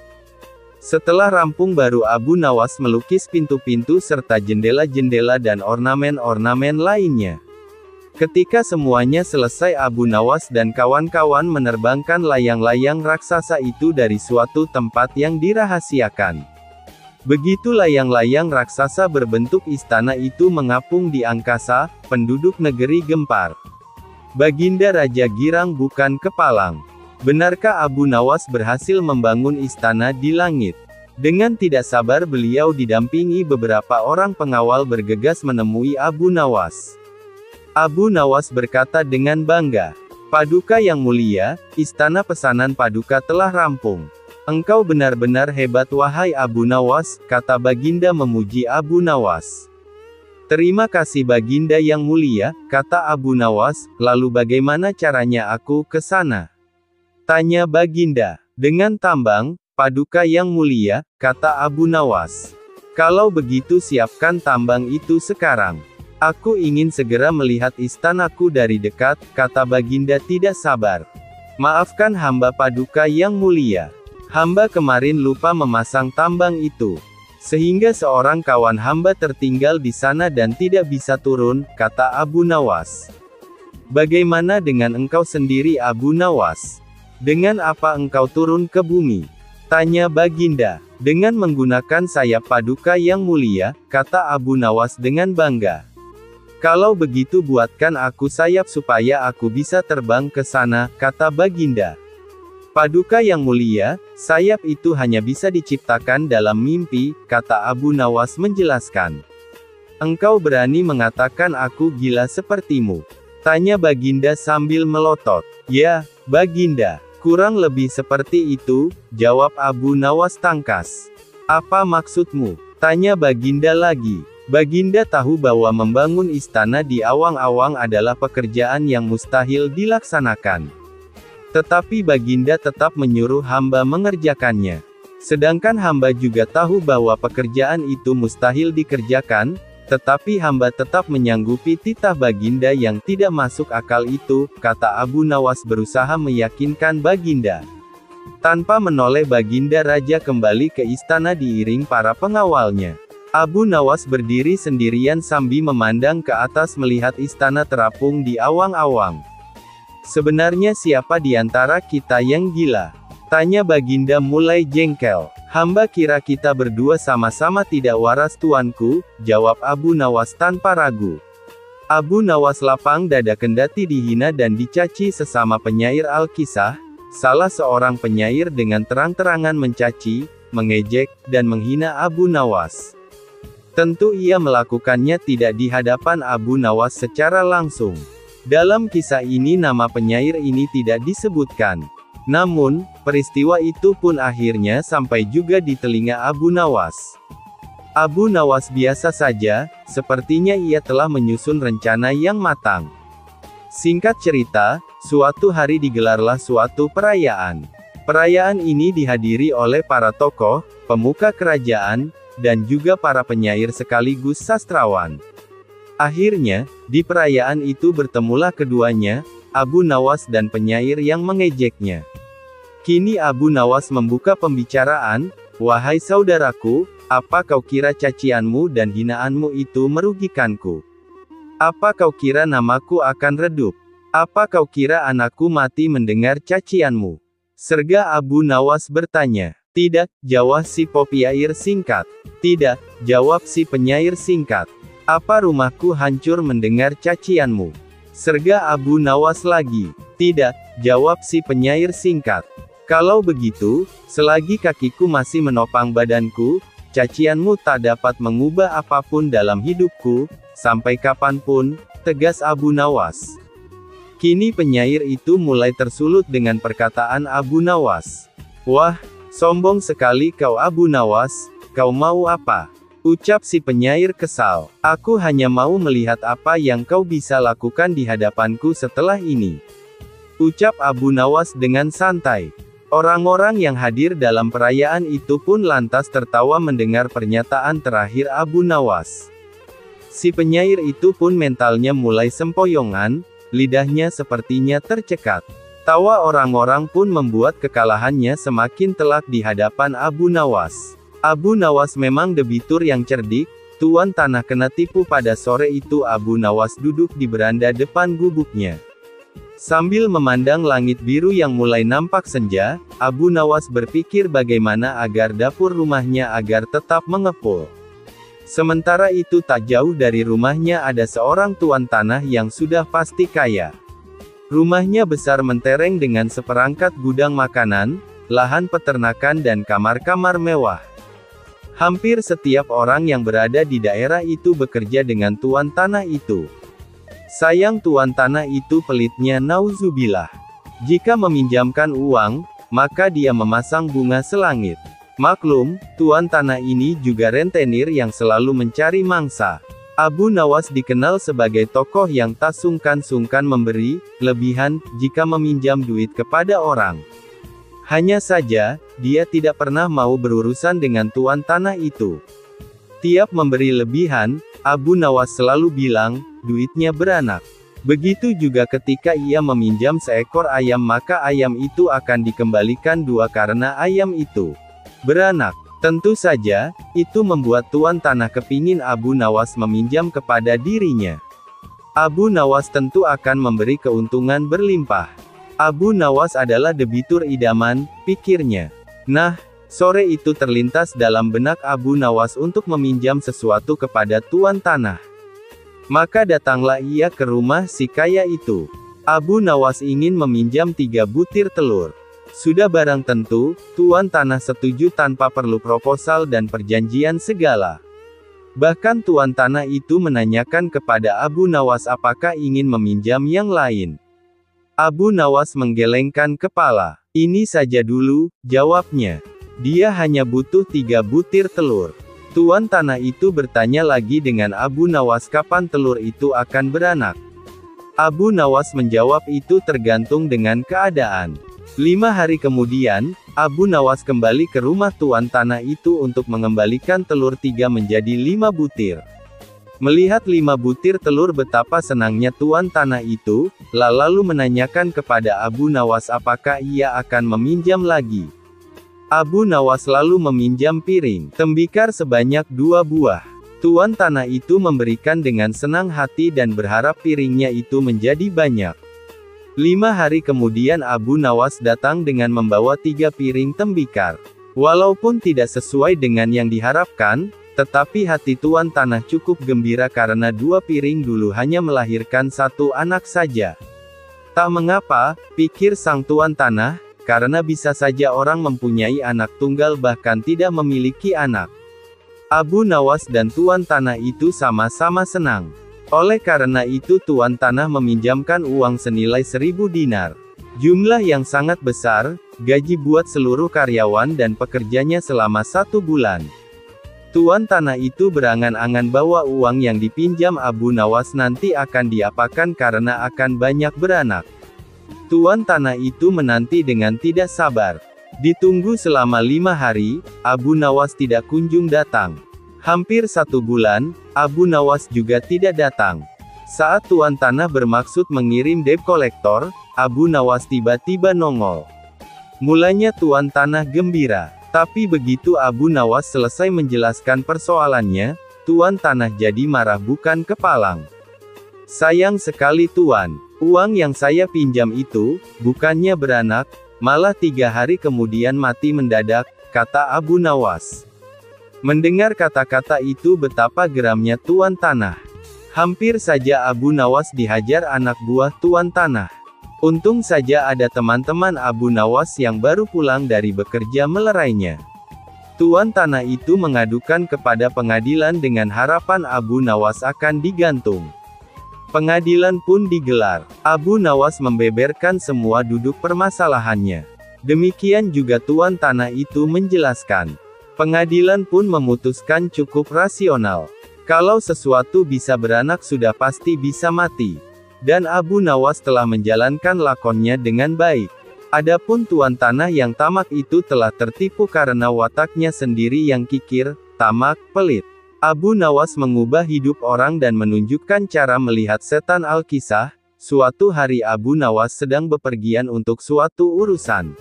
Setelah rampung baru Abu Nawas melukis pintu-pintu serta jendela-jendela dan ornamen-ornamen lainnya. Ketika semuanya selesai Abu Nawas dan kawan-kawan menerbangkan layang-layang raksasa itu dari suatu tempat yang dirahasiakan. Begitu layang-layang raksasa berbentuk istana itu mengapung di angkasa, penduduk negeri gempar. Baginda Raja girang bukan kepalang. Benarkah Abu Nawas berhasil membangun istana di langit? Dengan tidak sabar beliau didampingi beberapa orang pengawal bergegas menemui Abu Nawas. Abu Nawas berkata dengan bangga, "Paduka yang mulia, istana pesanan Paduka telah rampung. Engkau benar-benar hebat wahai Abu Nawas," kata Baginda memuji Abu Nawas. "Terima kasih Baginda yang mulia," kata Abu Nawas, "lalu bagaimana caranya aku ke sana?" Tanya Baginda. "Dengan tambang, Paduka yang mulia," kata Abu Nawas. Kalau begitu siapkan tambang itu sekarang. Aku ingin segera melihat istanaku dari dekat, kata Baginda tidak sabar. Maafkan hamba Paduka yang mulia. Hamba kemarin lupa memasang tambang itu. Sehingga seorang kawan hamba tertinggal di sana dan tidak bisa turun, kata Abu Nawas. Bagaimana dengan engkau sendiri Abu Nawas? Dengan apa engkau turun ke bumi? Tanya Baginda. Dengan menggunakan sayap Paduka yang mulia, kata Abu Nawas dengan bangga. Kalau begitu buatkan aku sayap supaya aku bisa terbang ke sana, kata Baginda. Paduka yang mulia, sayap itu hanya bisa diciptakan dalam mimpi, kata Abu Nawas menjelaskan. Engkau berani mengatakan aku gila sepertimu? Tanya Baginda sambil melotot. Ya, Baginda, kurang lebih seperti itu, jawab Abu Nawas tangkas. Apa maksudmu? Tanya Baginda lagi. Baginda tahu bahwa membangun istana di awang-awang adalah pekerjaan yang mustahil dilaksanakan. Tetapi Baginda tetap menyuruh hamba mengerjakannya. Sedangkan hamba juga tahu bahwa pekerjaan itu mustahil dikerjakan, tetapi hamba tetap menyanggupi titah Baginda yang tidak masuk akal itu, kata Abu Nawas berusaha meyakinkan Baginda. Tanpa menoleh Baginda Raja kembali ke istana diiring para pengawalnya. Abu Nawas berdiri sendirian sambil memandang ke atas melihat istana terapung di awang-awang. Sebenarnya siapa di antara kita yang gila? Tanya Baginda mulai jengkel. Hamba kira kita berdua sama-sama tidak waras tuanku, jawab Abu Nawas tanpa ragu. Abu Nawas lapang dada kendati dihina dan dicaci sesama penyair Al-Kisah, salah seorang penyair dengan terang-terangan mencaci, mengejek, dan menghina Abu Nawas. Tentu ia melakukannya tidak di hadapan Abu Nawas secara langsung. Dalam kisah ini nama penyair ini tidak disebutkan. Namun, peristiwa itu pun akhirnya sampai juga di telinga Abu Nawas. Abu Nawas biasa saja, sepertinya ia telah menyusun rencana yang matang. Singkat cerita, suatu hari digelarlah suatu perayaan. Perayaan ini dihadiri oleh para tokoh, pemuka kerajaan, dan juga para penyair sekaligus sastrawan. Akhirnya, di perayaan itu bertemulah keduanya, Abu Nawas dan penyair yang mengejeknya. Kini Abu Nawas membuka pembicaraan, "Wahai saudaraku, apa kau kira cacianmu dan hinaanmu itu merugikanku? Apa kau kira namaku akan redup? Apa kau kira anakku mati mendengar cacianmu?" Serga Abu Nawas bertanya. "Tidak," jawab si penyair singkat. "Tidak," jawab si penyair singkat. "Apa rumahku hancur mendengar cacianmu?" Serga Abu Nawas lagi. "Tidak," jawab si penyair singkat. "Kalau begitu, selagi kakiku masih menopang badanku, cacianmu tak dapat mengubah apapun dalam hidupku, sampai kapanpun," tegas Abu Nawas. Kini penyair itu mulai tersulut dengan perkataan Abu Nawas. "Wah, sombong sekali kau Abu Nawas, kau mau apa?" ucap si penyair kesal. "Aku hanya mau melihat apa yang kau bisa lakukan di hadapanku setelah ini," ucap Abu Nawas dengan santai. Orang-orang yang hadir dalam perayaan itu pun lantas tertawa mendengar pernyataan terakhir Abu Nawas. Si penyair itu pun mentalnya mulai sempoyongan, lidahnya sepertinya tercekat. Tawa orang-orang pun membuat kekalahannya semakin telak di hadapan Abu Nawas. Abu Nawas memang debitur yang cerdik, tuan tanah kena tipu. Pada sore itu Abu Nawas duduk di beranda depan gubuknya. Sambil memandang langit biru yang mulai nampak senja, Abu Nawas berpikir bagaimana agar dapur rumahnya agar tetap mengepul. Sementara itu tak jauh dari rumahnya ada seorang tuan tanah yang sudah pasti kaya. Rumahnya besar mentereng dengan seperangkat gudang makanan, lahan peternakan dan kamar-kamar mewah. Hampir setiap orang yang berada di daerah itu bekerja dengan tuan tanah itu. Sayang tuan tanah itu pelitnya nauzubillah. Jika meminjamkan uang, maka dia memasang bunga selangit. Maklum, tuan tanah ini juga rentenir yang selalu mencari mangsa. Abu Nawas dikenal sebagai tokoh yang tak sungkan-sungkan memberi lebihan jika meminjam duit kepada orang. Hanya saja, dia tidak pernah mau berurusan dengan tuan tanah itu. Tiap memberi lebihan, Abu Nawas selalu bilang, duitnya beranak. Begitu juga ketika ia meminjam seekor ayam maka ayam itu akan dikembalikan 2 karena ayam itu beranak. Tentu saja, itu membuat tuan tanah kepingin Abu Nawas meminjam kepada dirinya. Abu Nawas tentu akan memberi keuntungan berlimpah. Abu Nawas adalah debitur idaman, pikirnya. Nah, sore itu terlintas dalam benak Abu Nawas untuk meminjam sesuatu kepada tuan tanah. Maka datanglah ia ke rumah si kaya itu. Abu Nawas ingin meminjam 3 butir telur. Sudah barang tentu, tuan tanah setuju tanpa perlu proposal dan perjanjian segala. Bahkan tuan tanah itu menanyakan kepada Abu Nawas apakah ingin meminjam yang lain. Abu Nawas menggelengkan kepala. Ini saja dulu, jawabnya. Dia hanya butuh 3 butir telur. Tuan tanah itu bertanya lagi dengan Abu Nawas kapan telur itu akan beranak. Abu Nawas menjawab itu tergantung dengan keadaan. 5 hari kemudian, Abu Nawas kembali ke rumah tuan tanah itu untuk mengembalikan telur 3 menjadi 5 butir. Melihat 5 butir telur betapa senangnya tuan tanah itu, lalu menanyakan kepada Abu Nawas apakah ia akan meminjam lagi. Abu Nawas lalu meminjam piring tembikar sebanyak 2 buah. Tuan tanah itu memberikan dengan senang hati dan berharap piringnya itu menjadi banyak. 5 hari kemudian Abu Nawas datang dengan membawa 3 piring tembikar. Walaupun tidak sesuai dengan yang diharapkan, tetapi hati tuan tanah cukup gembira karena 2 piring dulu hanya melahirkan 1 anak saja. Tak mengapa, pikir sang tuan tanah, karena bisa saja orang mempunyai anak tunggal bahkan tidak memiliki anak. Abu Nawas dan tuan tanah itu sama-sama senang. Oleh karena itu tuan tanah meminjamkan uang senilai 1.000 dinar. Jumlah yang sangat besar, gaji buat seluruh karyawan dan pekerjanya selama 1 bulan. Tuan tanah itu berangan-angan bahwa uang yang dipinjam Abu Nawas nanti akan diapakan karena akan banyak beranak. Tuan tanah itu menanti dengan tidak sabar. Ditunggu selama 5 hari, Abu Nawas tidak kunjung datang. Hampir 1 bulan, Abu Nawas juga tidak datang. Saat tuan tanah bermaksud mengirim debt collector, Abu Nawas tiba-tiba nongol. Mulanya tuan tanah gembira. Tapi begitu Abu Nawas selesai menjelaskan persoalannya, tuan tanah jadi marah bukan kepalang. Sayang sekali tuan, uang yang saya pinjam itu, bukannya beranak, malah 3 hari kemudian mati mendadak, kata Abu Nawas. Mendengar kata-kata itu betapa geramnya tuan tanah. Hampir saja Abu Nawas dihajar anak buah tuan tanah. Untung saja ada teman-teman Abu Nawas yang baru pulang dari bekerja melerainya. Tuan tanah itu mengadukan kepada pengadilan dengan harapan Abu Nawas akan digantung. Pengadilan pun digelar. Abu Nawas membeberkan semua duduk permasalahannya. Demikian juga tuan tanah itu menjelaskan. Pengadilan pun memutuskan cukup rasional. Kalau sesuatu bisa beranak sudah pasti bisa mati. Dan Abu Nawas telah menjalankan lakonnya dengan baik. Adapun tuan tanah yang tamak itu telah tertipu karena wataknya sendiri yang kikir, tamak, pelit. Abu Nawas mengubah hidup orang dan menunjukkan cara melihat setan. Al-Kisah, suatu hari Abu Nawas sedang bepergian untuk suatu urusan.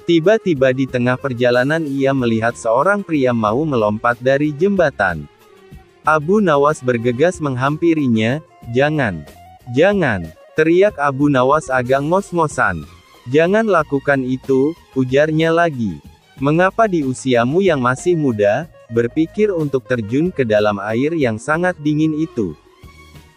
Tiba-tiba di tengah perjalanan ia melihat seorang pria mau melompat dari jembatan. Abu Nawas bergegas menghampirinya. "Jangan! Jangan!" teriak Abu Nawas agak ngos-ngosan. "Jangan lakukan itu," ujarnya lagi. "Mengapa di usiamu yang masih muda, berpikir untuk terjun ke dalam air yang sangat dingin itu?"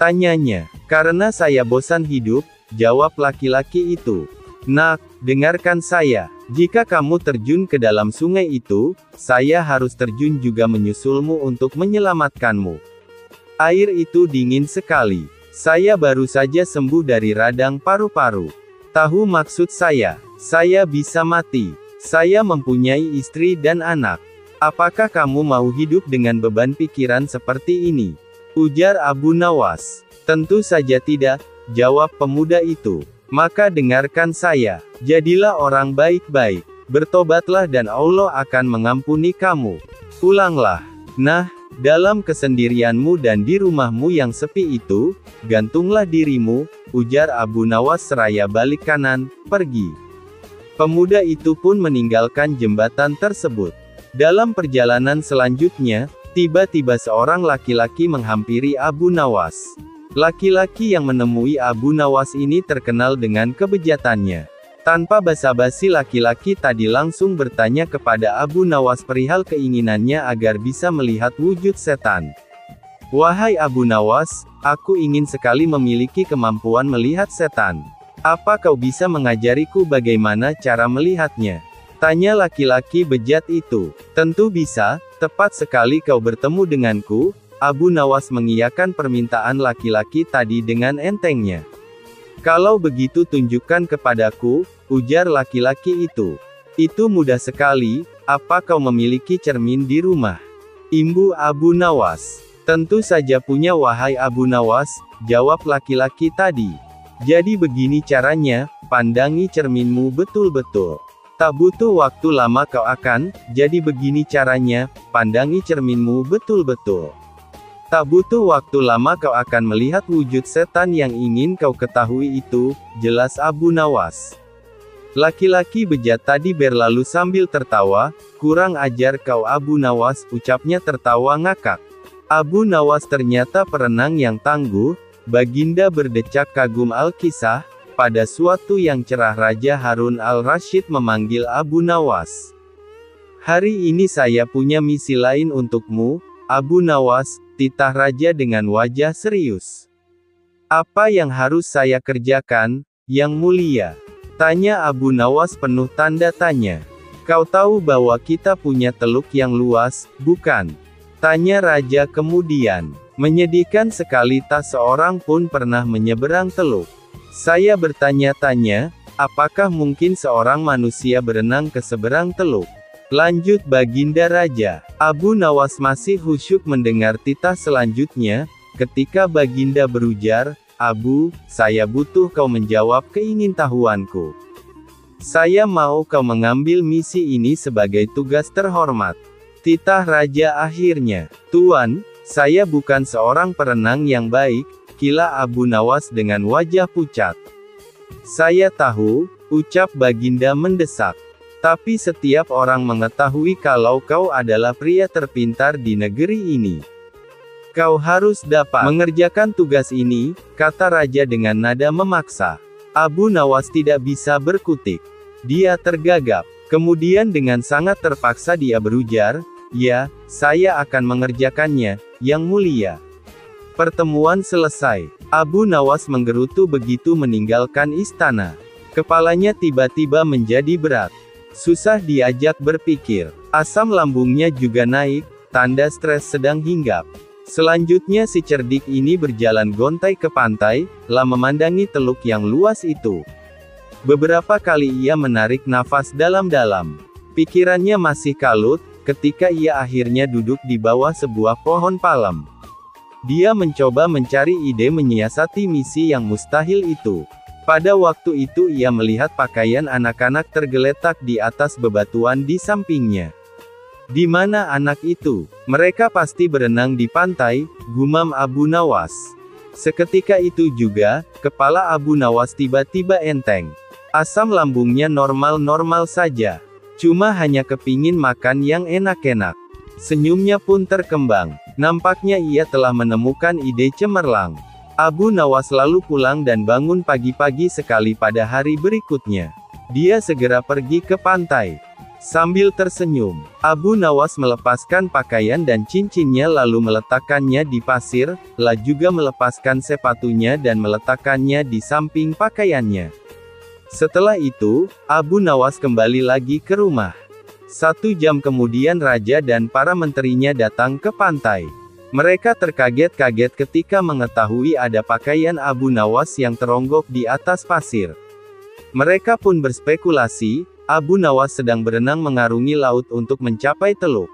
tanyanya. "Karena saya bosan hidup," jawab laki-laki itu. "Nak, dengarkan saya. Jika kamu terjun ke dalam sungai itu, saya harus terjun juga menyusulmu untuk menyelamatkanmu. Air itu dingin sekali. Saya baru saja sembuh dari radang paru-paru. Tahu maksud saya bisa mati. Saya mempunyai istri dan anak. Apakah kamu mau hidup dengan beban pikiran seperti ini?" ujar Abu Nawas. "Tentu saja tidak," jawab pemuda itu. "Maka dengarkan saya. Jadilah orang baik-baik. Bertobatlah dan Allah akan mengampuni kamu. Pulanglah." Nah, Dalam kesendirianmu dan di rumahmu yang sepi itu, gantunglah dirimu, ujar Abu Nawas seraya balik kanan, pergi. Pemuda itu pun meninggalkan jembatan tersebut. Dalam perjalanan selanjutnya, tiba-tiba seorang laki-laki menghampiri Abu Nawas. Laki-laki yang menemui Abu Nawas ini terkenal dengan kebejatannya. Tanpa basa-basi laki-laki tadi langsung bertanya kepada Abu Nawas perihal keinginannya agar bisa melihat wujud setan. Wahai Abu Nawas, aku ingin sekali memiliki kemampuan melihat setan. Apa kau bisa mengajariku bagaimana cara melihatnya? Tanya laki-laki bejat itu. Tentu bisa, tepat sekali kau bertemu denganku. Abu Nawas mengiyakan permintaan laki-laki tadi dengan entengnya. Kalau begitu tunjukkan kepadaku, ujar laki-laki itu. Itu mudah sekali, apa kau memiliki cermin di rumah? Imbu Abu Nawas. Tentu saja punya wahai Abu Nawas, jawab laki-laki tadi. Jadi begini caranya, pandangi cerminmu betul-betul. Tak butuh waktu lama kau akan, jadi begini caranya, pandangi cerminmu betul-betul. Tak butuh waktu lama kau akan melihat wujud setan yang ingin kau ketahui itu, jelas Abu Nawas. Laki-laki bejat tadi berlalu sambil tertawa, kurang ajar kau Abu Nawas, ucapnya tertawa ngakak. Abu Nawas ternyata perenang yang tangguh, Baginda berdecak kagum Al-Kisah, pada suatu yang cerah Raja Harun al-Rasyid memanggil Abu Nawas. Hari ini saya punya misi lain untukmu, Abu Nawas, titah raja dengan wajah serius. Apa yang harus saya kerjakan, Yang Mulia? Tanya Abu Nawas penuh tanda tanya. Kau tahu bahwa kita punya teluk yang luas, bukan? Tanya raja kemudian. Menyedihkan sekali tak seorang pun pernah menyeberang teluk. Saya bertanya-tanya, apakah mungkin seorang manusia berenang ke seberang teluk? Lanjut Baginda Raja. Abu Nawas masih khusyuk mendengar titah selanjutnya, ketika Baginda berujar, Abu, saya butuh kau menjawab keingintahuanku. Saya mau kau mengambil misi ini sebagai tugas terhormat. Titah Raja akhirnya, Tuan, saya bukan seorang perenang yang baik, kila Abu Nawas dengan wajah pucat. Saya tahu, ucap Baginda mendesak. Tapi setiap orang mengetahui kalau kau adalah pria terpintar di negeri ini. Kau harus dapat mengerjakan tugas ini, kata raja dengan nada memaksa. Abu Nawas tidak bisa berkutik. Dia tergagap. Kemudian dengan sangat terpaksa dia berujar, ya, saya akan mengerjakannya, Yang Mulia. Pertemuan selesai. Abu Nawas menggerutu begitu meninggalkan istana. Kepalanya tiba-tiba menjadi berat. Susah diajak berpikir. Asam lambungnya juga naik, tanda stres sedang hinggap. Selanjutnya si cerdik ini berjalan gontai ke pantai, lah memandangi teluk yang luas itu. Beberapa kali ia menarik nafas dalam-dalam. Pikirannya masih kalut, ketika ia akhirnya duduk di bawah sebuah pohon palem. Dia mencoba mencari ide menyiasati misi yang mustahil itu. Pada waktu itu ia melihat pakaian anak-anak tergeletak di atas bebatuan di sampingnya. Di mana anak itu? Mereka pasti berenang di pantai, gumam Abu Nawas. Seketika itu juga, kepala Abu Nawas tiba-tiba enteng. Asam lambungnya normal-normal saja. Cuma hanya kepingin makan yang enak-enak. Senyumnya pun terkembang. Nampaknya ia telah menemukan ide cemerlang. Abu Nawas lalu pulang dan bangun pagi-pagi sekali pada hari berikutnya. Dia segera pergi ke pantai. Sambil tersenyum, Abu Nawas melepaskan pakaian dan cincinnya lalu meletakkannya di pasir, lah juga melepaskan sepatunya dan meletakkannya di samping pakaiannya. Setelah itu, Abu Nawas kembali lagi ke rumah. 1 jam kemudian raja dan para menterinya datang ke pantai. Mereka terkaget-kaget ketika mengetahui ada pakaian Abu Nawas yang teronggok di atas pasir. Mereka pun berspekulasi, Abu Nawas sedang berenang mengarungi laut untuk mencapai teluk.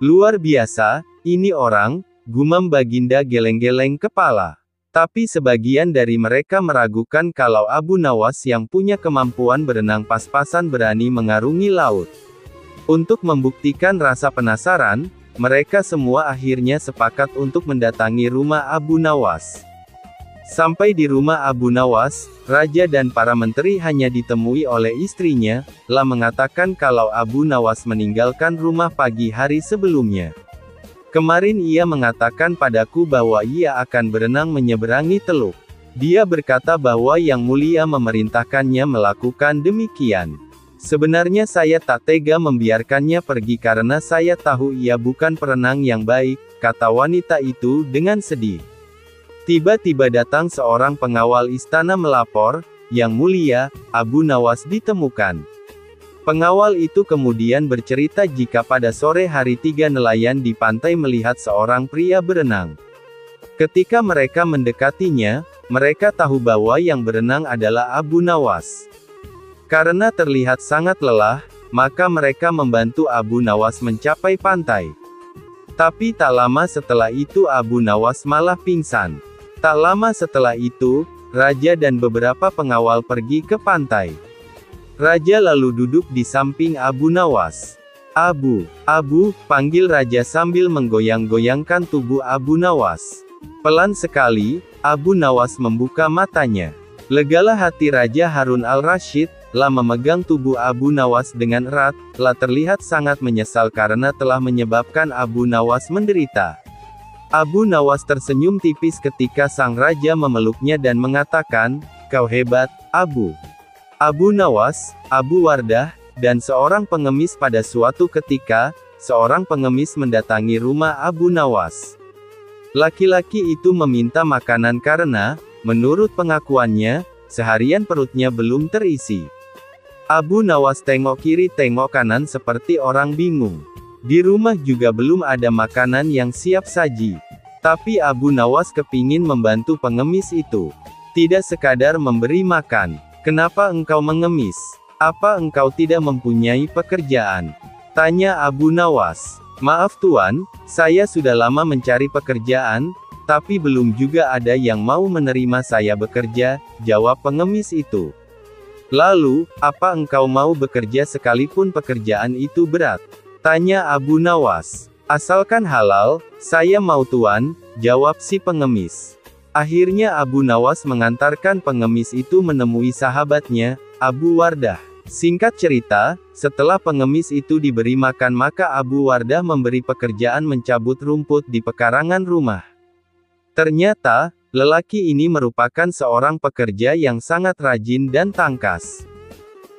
Luar biasa, ini orang, gumam Baginda geleng-geleng kepala. Tapi sebagian dari mereka meragukan kalau Abu Nawas yang punya kemampuan berenang pas-pasan berani mengarungi laut. Untuk membuktikan rasa penasaran, mereka semua akhirnya sepakat untuk mendatangi rumah Abu Nawas. Sampai di rumah Abu Nawas, raja dan para menteri hanya ditemui oleh istrinya, lah mengatakan kalau Abu Nawas meninggalkan rumah pagi hari sebelumnya. Kemarin ia mengatakan padaku bahwa ia akan berenang menyeberangi teluk. Dia berkata bahwa Yang Mulia memerintahkannya melakukan demikian. Sebenarnya saya tak tega membiarkannya pergi karena saya tahu ia bukan perenang yang baik, kata wanita itu dengan sedih. Tiba-tiba datang seorang pengawal istana melapor, Yang Mulia, Abu Nawas ditemukan. Pengawal itu kemudian bercerita jika pada sore hari 3 nelayan di pantai melihat seorang pria berenang. Ketika mereka mendekatinya, mereka tahu bahwa yang berenang adalah Abu Nawas. Karena terlihat sangat lelah, maka mereka membantu Abu Nawas mencapai pantai. Tapi tak lama setelah itu Abu Nawas malah pingsan. Tak lama setelah itu, raja dan beberapa pengawal pergi ke pantai. Raja lalu duduk di samping Abu Nawas. Abu, panggil raja sambil menggoyang-goyangkan tubuh Abu Nawas. Pelan sekali, Abu Nawas membuka matanya. Legalah hati Raja Harun al-Rasyid, lah memegang tubuh Abu Nawas dengan erat, lah terlihat sangat menyesal karena telah menyebabkan Abu Nawas menderita. Abu Nawas tersenyum tipis ketika sang raja memeluknya dan mengatakan, "Kau hebat, Abu." Abu Nawas, Abu Wardah, dan seorang pengemis. Pada suatu ketika, seorang pengemis mendatangi rumah Abu Nawas. Laki-laki itu meminta makanan karena, menurut pengakuannya, seharian perutnya belum terisi. Abu Nawas tengok kiri tengok kanan seperti orang bingung. Di rumah juga belum ada makanan yang siap saji. Tapi Abu Nawas kepingin membantu pengemis itu. Tidak sekadar memberi makan. "Kenapa engkau mengemis? Apa engkau tidak mempunyai pekerjaan?" tanya Abu Nawas. "Maaf Tuan, saya sudah lama mencari pekerjaan, tapi belum juga ada yang mau menerima saya bekerja," jawab pengemis itu. "Lalu, apa engkau mau bekerja sekalipun pekerjaan itu berat?" tanya Abu Nawas. "Asalkan halal, saya mau Tuan," jawab si pengemis. Akhirnya Abu Nawas mengantarkan pengemis itu menemui sahabatnya, Abu Wardah. Singkat cerita, setelah pengemis itu diberi makan maka Abu Wardah memberi pekerjaan mencabut rumput di pekarangan rumah. Ternyata, lelaki ini merupakan seorang pekerja yang sangat rajin dan tangkas.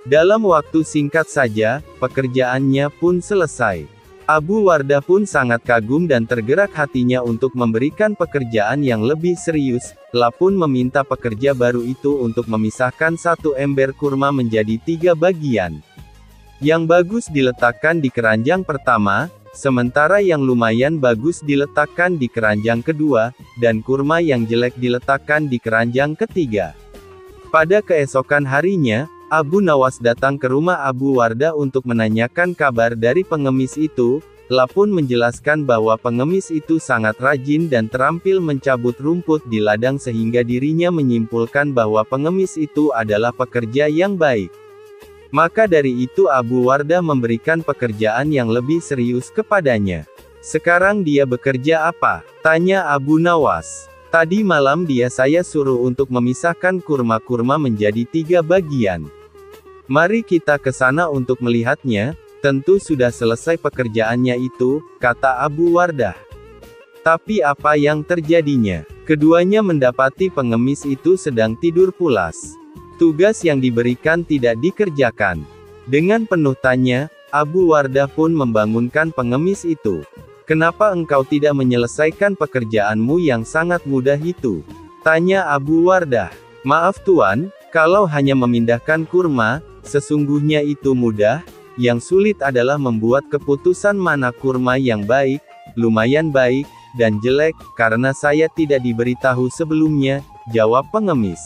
Dalam waktu singkat saja, pekerjaannya pun selesai. Abu Wardah pun sangat kagum dan tergerak hatinya untuk memberikan pekerjaan yang lebih serius, lah pun meminta pekerja baru itu untuk memisahkan satu ember kurma menjadi 3 bagian. Yang bagus diletakkan di keranjang pertama, sementara yang lumayan bagus diletakkan di keranjang kedua, dan kurma yang jelek diletakkan di keranjang ketiga. Pada keesokan harinya, Abu Nawas datang ke rumah Abu Wardah untuk menanyakan kabar dari pengemis itu, lah pun menjelaskan bahwa pengemis itu sangat rajin dan terampil mencabut rumput di ladang sehingga dirinya menyimpulkan bahwa pengemis itu adalah pekerja yang baik. Maka dari itu Abu Wardah memberikan pekerjaan yang lebih serius kepadanya. "Sekarang dia bekerja apa?" tanya Abu Nawas. "Tadi malam saya suruh untuk memisahkan kurma-kurma menjadi 3 bagian. Mari kita ke sana untuk melihatnya, tentu sudah selesai pekerjaannya itu," kata Abu Wardah. Tapi apa yang terjadinya? Keduanya mendapati pengemis itu sedang tidur pulas. Tugas yang diberikan tidak dikerjakan. Dengan penuh tanya, Abu Wardah pun membangunkan pengemis itu. "Kenapa engkau tidak menyelesaikan pekerjaanmu yang sangat mudah itu?" tanya Abu Wardah. "Maaf Tuan, kalau hanya memindahkan kurma, sesungguhnya itu mudah, yang sulit adalah membuat keputusan mana kurma yang baik, lumayan baik, dan jelek, karena saya tidak diberitahu sebelumnya," jawab pengemis.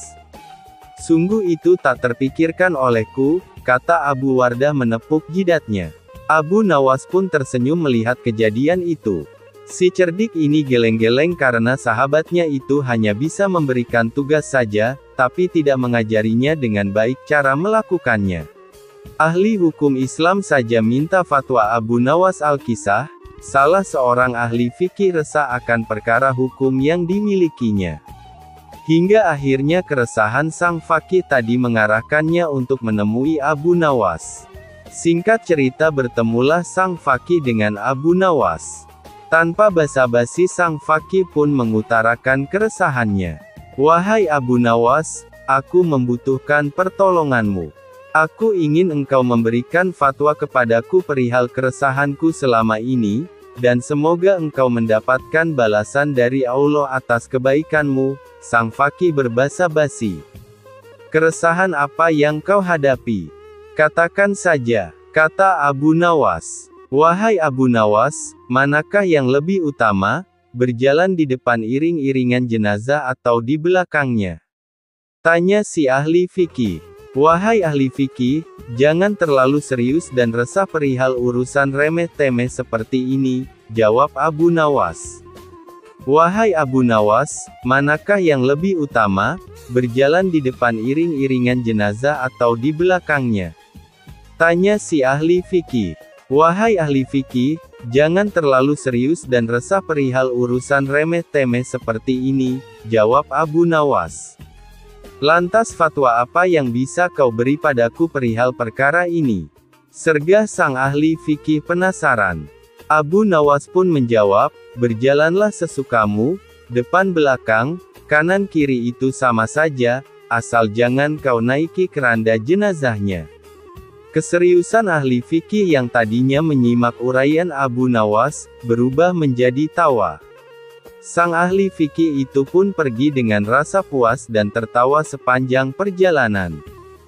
"Sungguh itu tak terpikirkan olehku," kata Abu Wardah menepuk jidatnya. Abu Nawas pun tersenyum melihat kejadian itu. Si cerdik ini geleng-geleng karena sahabatnya itu hanya bisa memberikan tugas saja, tapi tidak mengajarinya dengan baik cara melakukannya. Ahli hukum Islam saja minta fatwa Abu Nawas al-Kisah, Salah seorang ahli fikih resah akan perkara hukum yang dimilikinya. Hingga akhirnya keresahan sang faqih tadi mengarahkannya untuk menemui Abu Nawas. Singkat cerita, bertemulah sang faqih dengan Abu Nawas. Tanpa basa-basi sang faqih pun mengutarakan keresahannya. "Wahai Abu Nawas, aku membutuhkan pertolonganmu. Aku ingin engkau memberikan fatwa kepadaku perihal keresahanku selama ini, dan semoga engkau mendapatkan balasan dari Allah atas kebaikanmu." Sang faqih berbasa-basi. "Keresahan apa yang kau hadapi? Katakan saja," kata Abu Nawas. "Wahai Abu Nawas, manakah yang lebih utama, berjalan di depan iring-iringan jenazah atau di belakangnya?" tanya si ahli fikih. "Wahai ahli fikih, jangan terlalu serius dan resah perihal urusan remeh-temeh seperti ini," jawab Abu Nawas. "Wahai Abu Nawas, manakah yang lebih utama, berjalan di depan iring-iringan jenazah atau di belakangnya?" tanya si ahli fikih. "Wahai ahli fikih, jangan terlalu serius dan resah perihal urusan remeh-temeh seperti ini," jawab Abu Nawas. "Lantas fatwa apa yang bisa kau beri padaku perihal perkara ini?" sergah sang ahli fikih penasaran. Abu Nawas pun menjawab, "Berjalanlah sesukamu, depan belakang, kanan kiri itu sama saja, asal jangan kau naiki keranda jenazahnya." Keseriusan ahli fikih yang tadinya menyimak uraian Abu Nawas, berubah menjadi tawa. Sang ahli fikih itu pun pergi dengan rasa puas dan tertawa sepanjang perjalanan.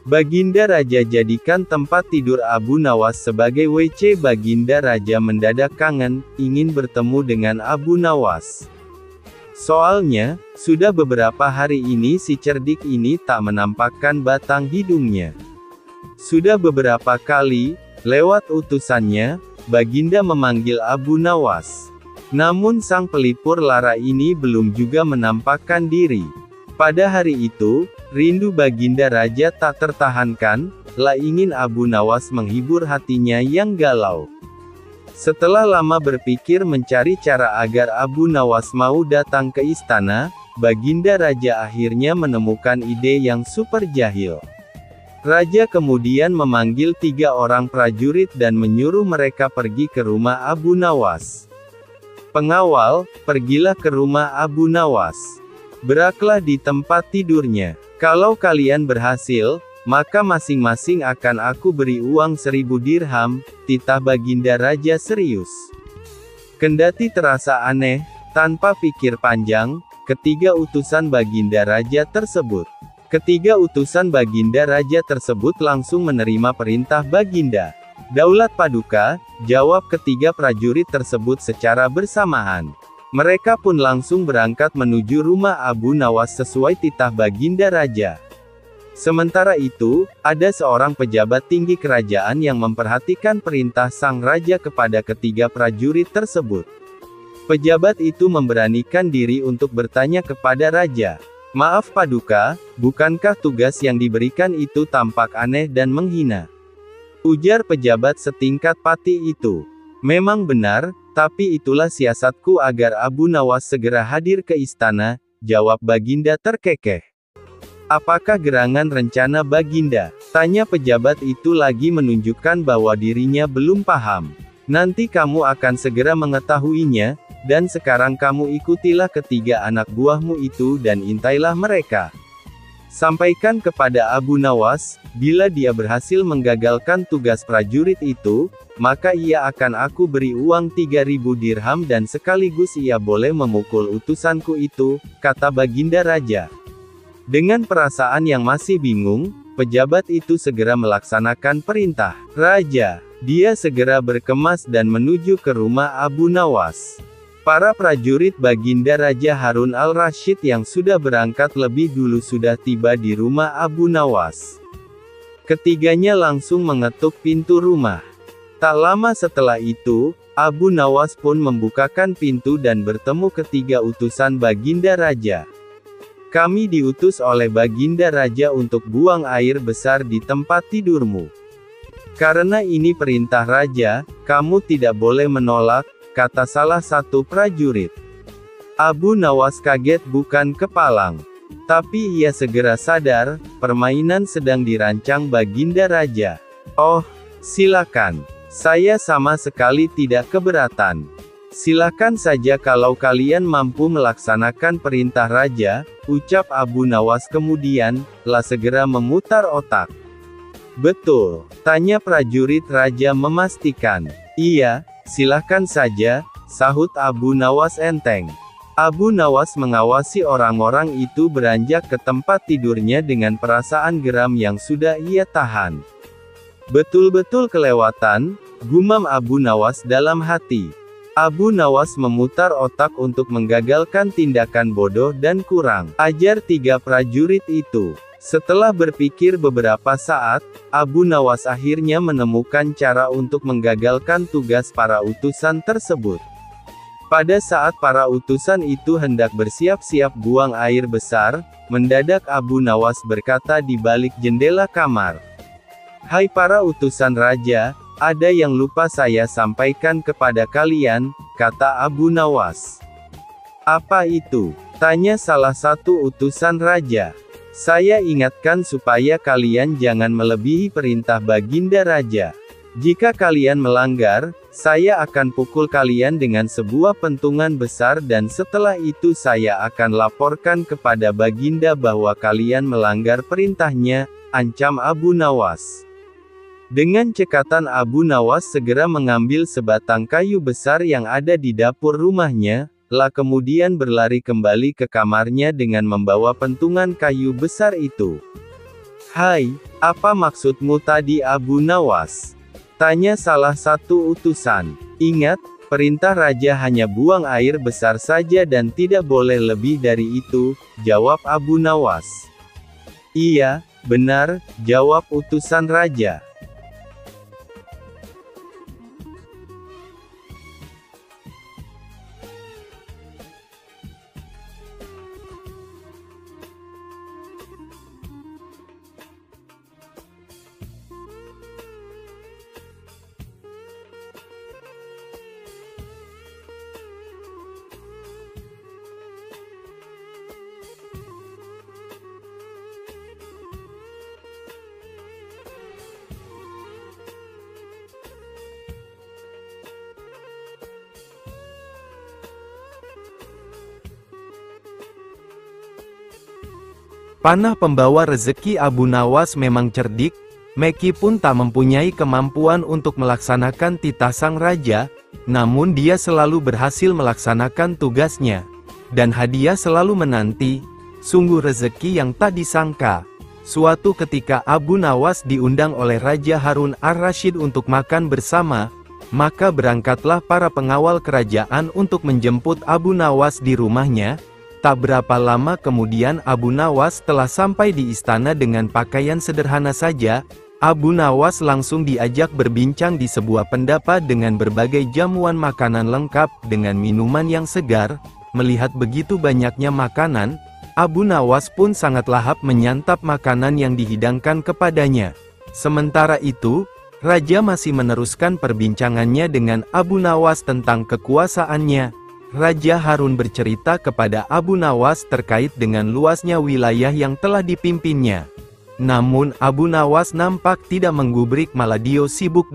Baginda Raja jadikan tempat tidur Abu Nawas sebagai WC. Baginda Raja mendadak kangen, ingin bertemu dengan Abu Nawas. Soalnya, sudah beberapa hari ini si cerdik ini tak menampakkan batang hidungnya. Sudah beberapa kali, lewat utusannya, Baginda memanggil Abu Nawas. Namun sang pelipur lara ini belum juga menampakkan diri. Pada hari itu, rindu Baginda Raja tak tertahankan, lah ingin Abu Nawas menghibur hatinya yang galau. Setelah lama berpikir mencari cara agar Abu Nawas mau datang ke istana, Baginda Raja akhirnya menemukan ide yang super jahil. Raja kemudian memanggil 3 orang prajurit dan menyuruh mereka pergi ke rumah Abu Nawas. "Pengawal, pergilah ke rumah Abu Nawas. Beraklah di tempat tidurnya. Kalau kalian berhasil, maka masing-masing akan aku beri uang 1000 dirham, titah Baginda Raja serius. Kendati terasa aneh, tanpa pikir panjang, ketiga utusan Baginda Raja tersebut langsung menerima perintah Baginda. "Daulat Paduka," jawab ketiga prajurit tersebut secara bersamaan. Mereka pun langsung berangkat menuju rumah Abu Nawas sesuai titah Baginda Raja. Sementara itu, ada seorang pejabat tinggi kerajaan yang memperhatikan perintah sang raja kepada ketiga prajurit tersebut. Pejabat itu memberanikan diri untuk bertanya kepada raja, "Maaf Paduka, bukankah tugas yang diberikan itu tampak aneh dan menghina?" Ujar pejabat setingkat pati itu. "Memang benar, tapi itulah siasatku agar Abu Nawas segera hadir ke istana," jawab Baginda terkekeh. "Apakah gerangan rencana Baginda?" tanya pejabat itu lagi menunjukkan bahwa dirinya belum paham. "Nanti kamu akan segera mengetahuinya, dan sekarang kamu ikutilah ketiga anak buahmu itu dan intailah mereka. Sampaikan kepada Abu Nawas, bila dia berhasil menggagalkan tugas prajurit itu, maka ia akan aku beri uang 3000 dirham dan sekaligus ia boleh memukul utusanku itu," kata Baginda Raja. Dengan perasaan yang masih bingung, pejabat itu segera melaksanakan perintah Raja. Dia segera berkemas dan menuju ke rumah Abu Nawas. Para prajurit Baginda Raja Harun al-Rasyid yang sudah berangkat lebih dulu sudah tiba di rumah Abu Nawas. Ketiganya langsung mengetuk pintu rumah. Tak lama setelah itu, Abu Nawas pun membukakan pintu dan bertemu ketiga utusan Baginda Raja. "Kami diutus oleh Baginda Raja untuk buang air besar di tempat tidurmu. Karena ini perintah Raja, kamu tidak boleh menolak," kata salah satu prajurit. Abu Nawas kaget bukan kepalang. Tapi ia segera sadar, permainan sedang dirancang Baginda Raja. Oh, silakan. Saya sama sekali tidak keberatan. Silakan saja kalau kalian mampu melaksanakan perintah Raja, ucap Abu Nawas kemudian, segera memutar otak. Betul, tanya prajurit Raja memastikan. Iya, silakan saja, sahut Abu Nawas enteng. Abu Nawas mengawasi orang-orang itu beranjak ke tempat tidurnya dengan perasaan geram yang sudah ia tahan. Betul-betul kelewatan, gumam Abu Nawas dalam hati. Abu Nawas memutar otak untuk menggagalkan tindakan bodoh dan kurang ajar tiga prajurit itu. Setelah berpikir beberapa saat, Abu Nawas akhirnya menemukan cara untuk menggagalkan tugas para utusan tersebut. Pada saat para utusan itu hendak bersiap-siap buang air besar, mendadak Abu Nawas berkata di balik jendela kamar. Hai para utusan Raja, ada yang lupa saya sampaikan kepada kalian, kata Abu Nawas. Apa itu? Tanya salah satu utusan Raja. Saya ingatkan supaya kalian jangan melebihi perintah Baginda Raja. Jika kalian melanggar, saya akan pukul kalian dengan sebuah pentungan besar dan setelah itu saya akan laporkan kepada Baginda bahwa kalian melanggar perintahnya, ancam Abu Nawas. Dengan cekatan Abu Nawas segera mengambil sebatang kayu besar yang ada di dapur rumahnya, kemudian berlari kembali ke kamarnya dengan membawa pentungan kayu besar itu. Hai, apa maksudmu tadi Abu Nawas? Tanya salah satu utusan. Ingat, perintah Raja hanya buang air besar saja dan tidak boleh lebih dari itu, jawab Abu Nawas. Iya, benar, jawab utusan Raja. Panah pembawa rezeki Abu Nawas memang cerdik, meskipun tak mempunyai kemampuan untuk melaksanakan titah sang raja, namun dia selalu berhasil melaksanakan tugasnya. Dan hadiah selalu menanti, sungguh rezeki yang tak disangka. Suatu ketika Abu Nawas diundang oleh Raja Harun ar-Rasyid untuk makan bersama, maka berangkatlah para pengawal kerajaan untuk menjemput Abu Nawas di rumahnya. Tak berapa lama kemudian Abu Nawas telah sampai di istana dengan pakaian sederhana saja. Abu Nawas langsung diajak berbincang di sebuah pendapat dengan berbagai jamuan makanan lengkap dengan minuman yang segar. Melihat begitu banyaknya makanan, Abu Nawas pun sangat lahap menyantap makanan yang dihidangkan kepadanya. Sementara itu, Raja masih meneruskan perbincangannya dengan Abu Nawas tentang kekuasaannya. Raja Harun bercerita kepada Abu Nawas terkait dengan luasnya wilayah yang telah dipimpinnya. Namun Abu Nawas nampak tidak menggubris, malah dia sibuk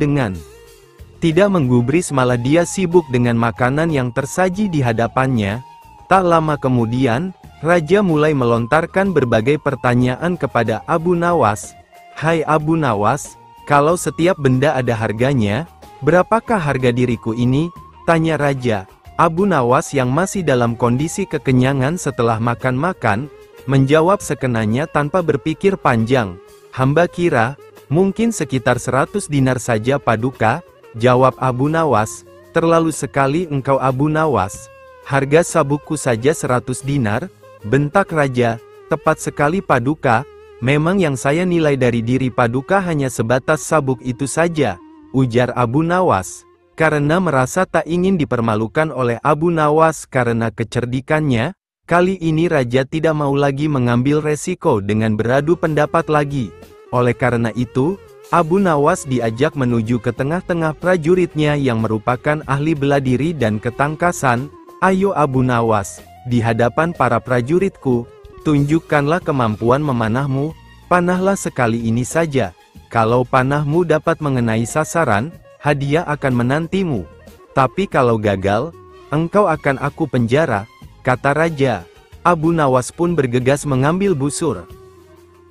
dengan makanan yang tersaji di hadapannya. Tak lama kemudian, Raja mulai melontarkan berbagai pertanyaan kepada Abu Nawas. Hai Abu Nawas, kalau setiap benda ada harganya, berapakah harga diriku ini? Tanya Raja. Abu Nawas yang masih dalam kondisi kekenyangan setelah makan-makan, menjawab sekenanya tanpa berpikir panjang. Hamba kira, mungkin sekitar 100 dinar saja Paduka, jawab Abu Nawas. Terlalu sekali engkau Abu Nawas. Harga sabukku saja 100 dinar, bentak Raja. Tepat sekali Paduka, memang yang saya nilai dari diri Paduka hanya sebatas sabuk itu saja, ujar Abu Nawas. Karena merasa tak ingin dipermalukan oleh Abu Nawas karena kecerdikannya, kali ini Raja tidak mau lagi mengambil resiko dengan beradu pendapat lagi. Oleh karena itu, Abu Nawas diajak menuju ke tengah-tengah prajuritnya yang merupakan ahli bela diri dan ketangkasan. Ayo Abu Nawas, di hadapan para prajuritku, tunjukkanlah kemampuan memanahmu, panahlah sekali ini saja. Kalau panahmu dapat mengenai sasaran, hadiah akan menantimu. Tapi kalau gagal, engkau akan aku penjara, kata raja. Abu Nawas pun bergegas mengambil busur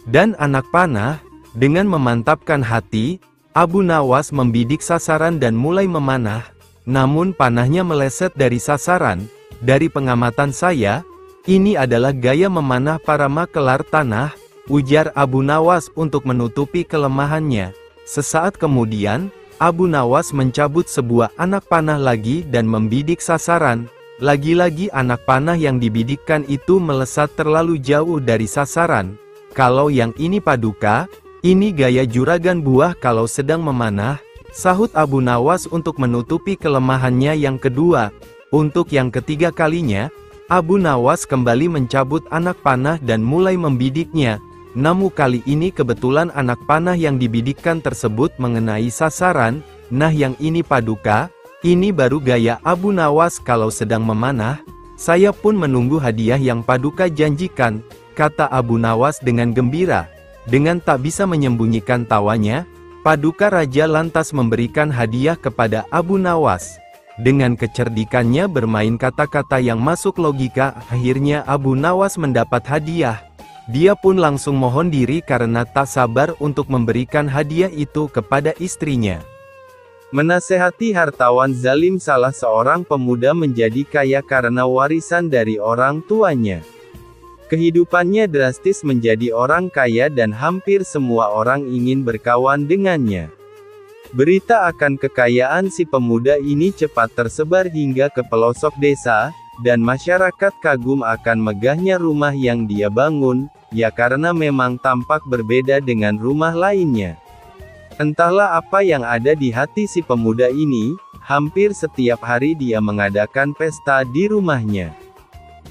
dan anak panah. Dengan memantapkan hati, Abu Nawas membidik sasaran dan mulai memanah. Namun panahnya meleset dari sasaran. Dari pengamatan saya, ini adalah gaya memanah para makelar tanah, ujar Abu Nawas untuk menutupi kelemahannya. Sesaat kemudian, Abu Nawas mencabut sebuah anak panah lagi dan membidik sasaran. Lagi-lagi anak panah yang dibidikkan itu melesat terlalu jauh dari sasaran. Kalau yang ini paduka, ini gaya juragan buah kalau sedang memanah, sahut Abu Nawas untuk menutupi kelemahannya yang kedua. Untuk yang ketiga kalinya, Abu Nawas kembali mencabut anak panah dan mulai membidiknya. Namun kali ini kebetulan anak panah yang dibidikkan tersebut mengenai sasaran. Nah yang ini paduka, ini baru gaya Abu Nawas kalau sedang memanah. Saya pun menunggu hadiah yang paduka janjikan, kata Abu Nawas dengan gembira. Dengan tak bisa menyembunyikan tawanya, paduka raja lantas memberikan hadiah kepada Abu Nawas. Dengan kecerdikannya bermain kata-kata yang masuk logika, akhirnya Abu Nawas mendapat hadiah. Dia pun langsung mohon diri karena tak sabar untuk memberikan hadiah itu kepada istrinya. Menasehati hartawan zalim. Salah seorang pemuda menjadi kaya karena warisan dari orang tuanya. Kehidupannya drastis menjadi orang kaya dan hampir semua orang ingin berkawan dengannya. Berita akan kekayaan si pemuda ini cepat tersebar hingga ke pelosok desa, dan masyarakat kagum akan megahnya rumah yang dia bangun, ya karena memang tampak berbeda dengan rumah lainnya. Entahlah apa yang ada di hati si pemuda ini, hampir setiap hari dia mengadakan pesta di rumahnya.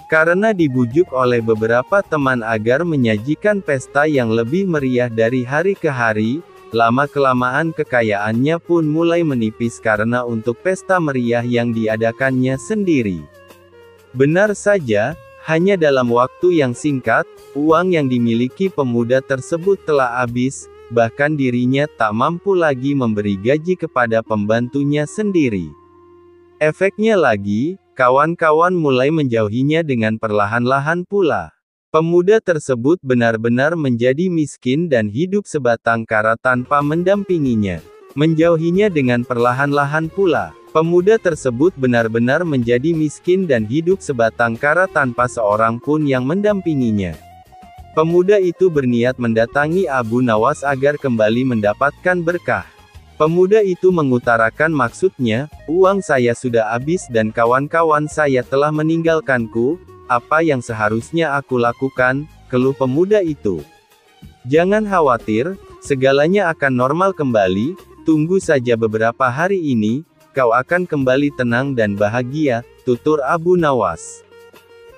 Karena dibujuk oleh beberapa teman agar menyajikan pesta yang lebih meriah dari hari ke hari, lama-kelamaan kekayaannya pun mulai menipis karena untuk pesta meriah yang diadakannya sendiri. Benar saja, hanya dalam waktu yang singkat, uang yang dimiliki pemuda tersebut telah habis, bahkan dirinya tak mampu lagi memberi gaji kepada pembantunya sendiri. Efeknya lagi, kawan-kawan mulai menjauhinya dengan perlahan-lahan pula. Pemuda tersebut benar-benar menjadi miskin dan hidup sebatang kara tanpa mendampinginya. Menjauhinya dengan perlahan-lahan pula. Pemuda tersebut benar-benar menjadi miskin dan hidup sebatang kara tanpa seorang pun yang mendampinginya. Pemuda itu berniat mendatangi Abu Nawas agar kembali mendapatkan berkah. Pemuda itu mengutarakan maksudnya, uang saya sudah habis dan kawan-kawan saya telah meninggalkanku, apa yang seharusnya aku lakukan, keluh pemuda itu. Jangan khawatir, segalanya akan normal kembali, tunggu saja beberapa hari ini, kau akan kembali tenang dan bahagia, tutur Abu Nawas.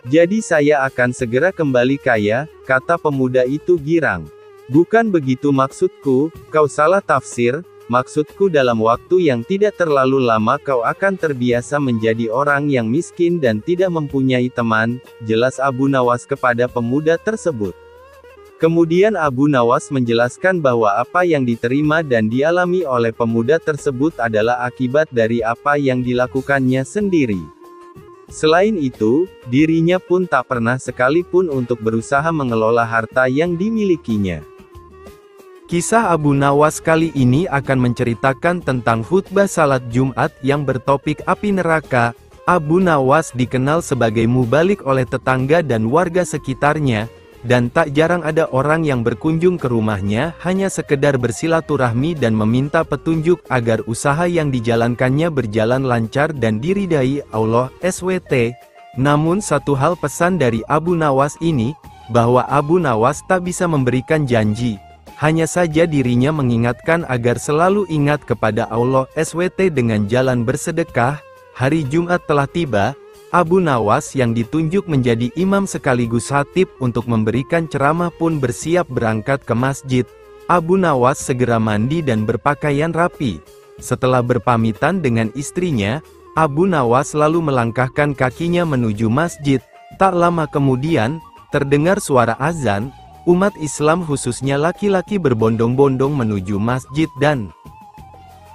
Jadi saya akan segera kembali kaya, kata pemuda itu girang. Bukan begitu maksudku, kau salah tafsir. Maksudku dalam waktu yang tidak terlalu lama kau akan terbiasa menjadi orang yang miskin dan tidak mempunyai teman, jelas Abu Nawas kepada pemuda tersebut. Kemudian Abu Nawas menjelaskan bahwa apa yang diterima dan dialami oleh pemuda tersebut adalah akibat dari apa yang dilakukannya sendiri. Selain itu, dirinya pun tak pernah sekalipun untuk berusaha mengelola harta yang dimilikinya. Kisah Abu Nawas kali ini akan menceritakan tentang khutbah salat Jumat yang bertopik api neraka. Abu Nawas dikenal sebagai mubalik oleh tetangga dan warga sekitarnya, dan tak jarang ada orang yang berkunjung ke rumahnya hanya sekedar bersilaturahmi dan meminta petunjuk agar usaha yang dijalankannya berjalan lancar dan diridai Allah SWT. Namun satu hal pesan dari Abu Nawas ini, bahwa Abu Nawas tak bisa memberikan janji. Hanya saja dirinya mengingatkan agar selalu ingat kepada Allah SWT dengan jalan bersedekah. Hari Jumat telah tiba, Abu Nawas yang ditunjuk menjadi imam sekaligus khatib untuk memberikan ceramah pun bersiap berangkat ke masjid. Abu Nawas segera mandi dan berpakaian rapi. Setelah berpamitan dengan istrinya, Abu Nawas lalu melangkahkan kakinya menuju masjid. Tak lama kemudian, terdengar suara azan. Umat Islam khususnya laki-laki berbondong-bondong menuju masjid dan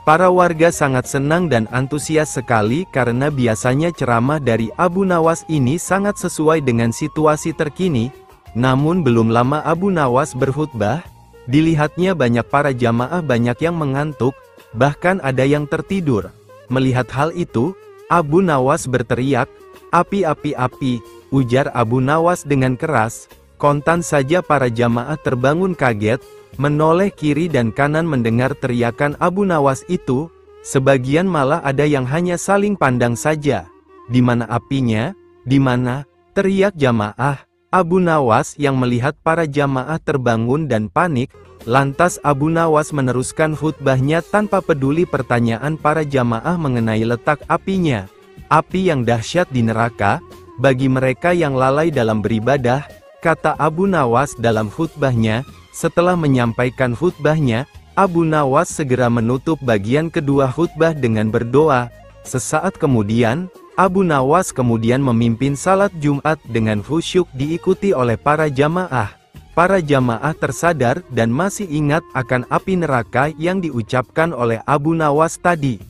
para warga sangat senang dan antusias sekali karena biasanya ceramah dari Abu Nawas ini sangat sesuai dengan situasi terkini. Namun belum lama Abu Nawas berkhutbah, dilihatnya banyak para jamaah banyak yang mengantuk, bahkan ada yang tertidur. Melihat hal itu, Abu Nawas berteriak, "Api, api, api," ujar Abu Nawas dengan keras. Kontan saja para jamaah terbangun kaget, menoleh kiri dan kanan mendengar teriakan Abu Nawas itu. Sebagian malah ada yang hanya saling pandang saja. "Di mana apinya? Di mana?" teriak jamaah. Abu Nawas yang melihat para jamaah terbangun dan panik, lantas Abu Nawas meneruskan khutbahnya tanpa peduli pertanyaan para jamaah mengenai letak apinya. "Api yang dahsyat di neraka, bagi mereka yang lalai dalam beribadah," kata Abu Nawas dalam khutbahnya. Setelah menyampaikan khutbahnya, Abu Nawas segera menutup bagian kedua khutbah dengan berdoa. Sesaat kemudian, Abu Nawas kemudian memimpin salat Jumat dengan khusyuk diikuti oleh para jamaah. Para jamaah tersadar dan masih ingat akan api neraka yang diucapkan oleh Abu Nawas tadi.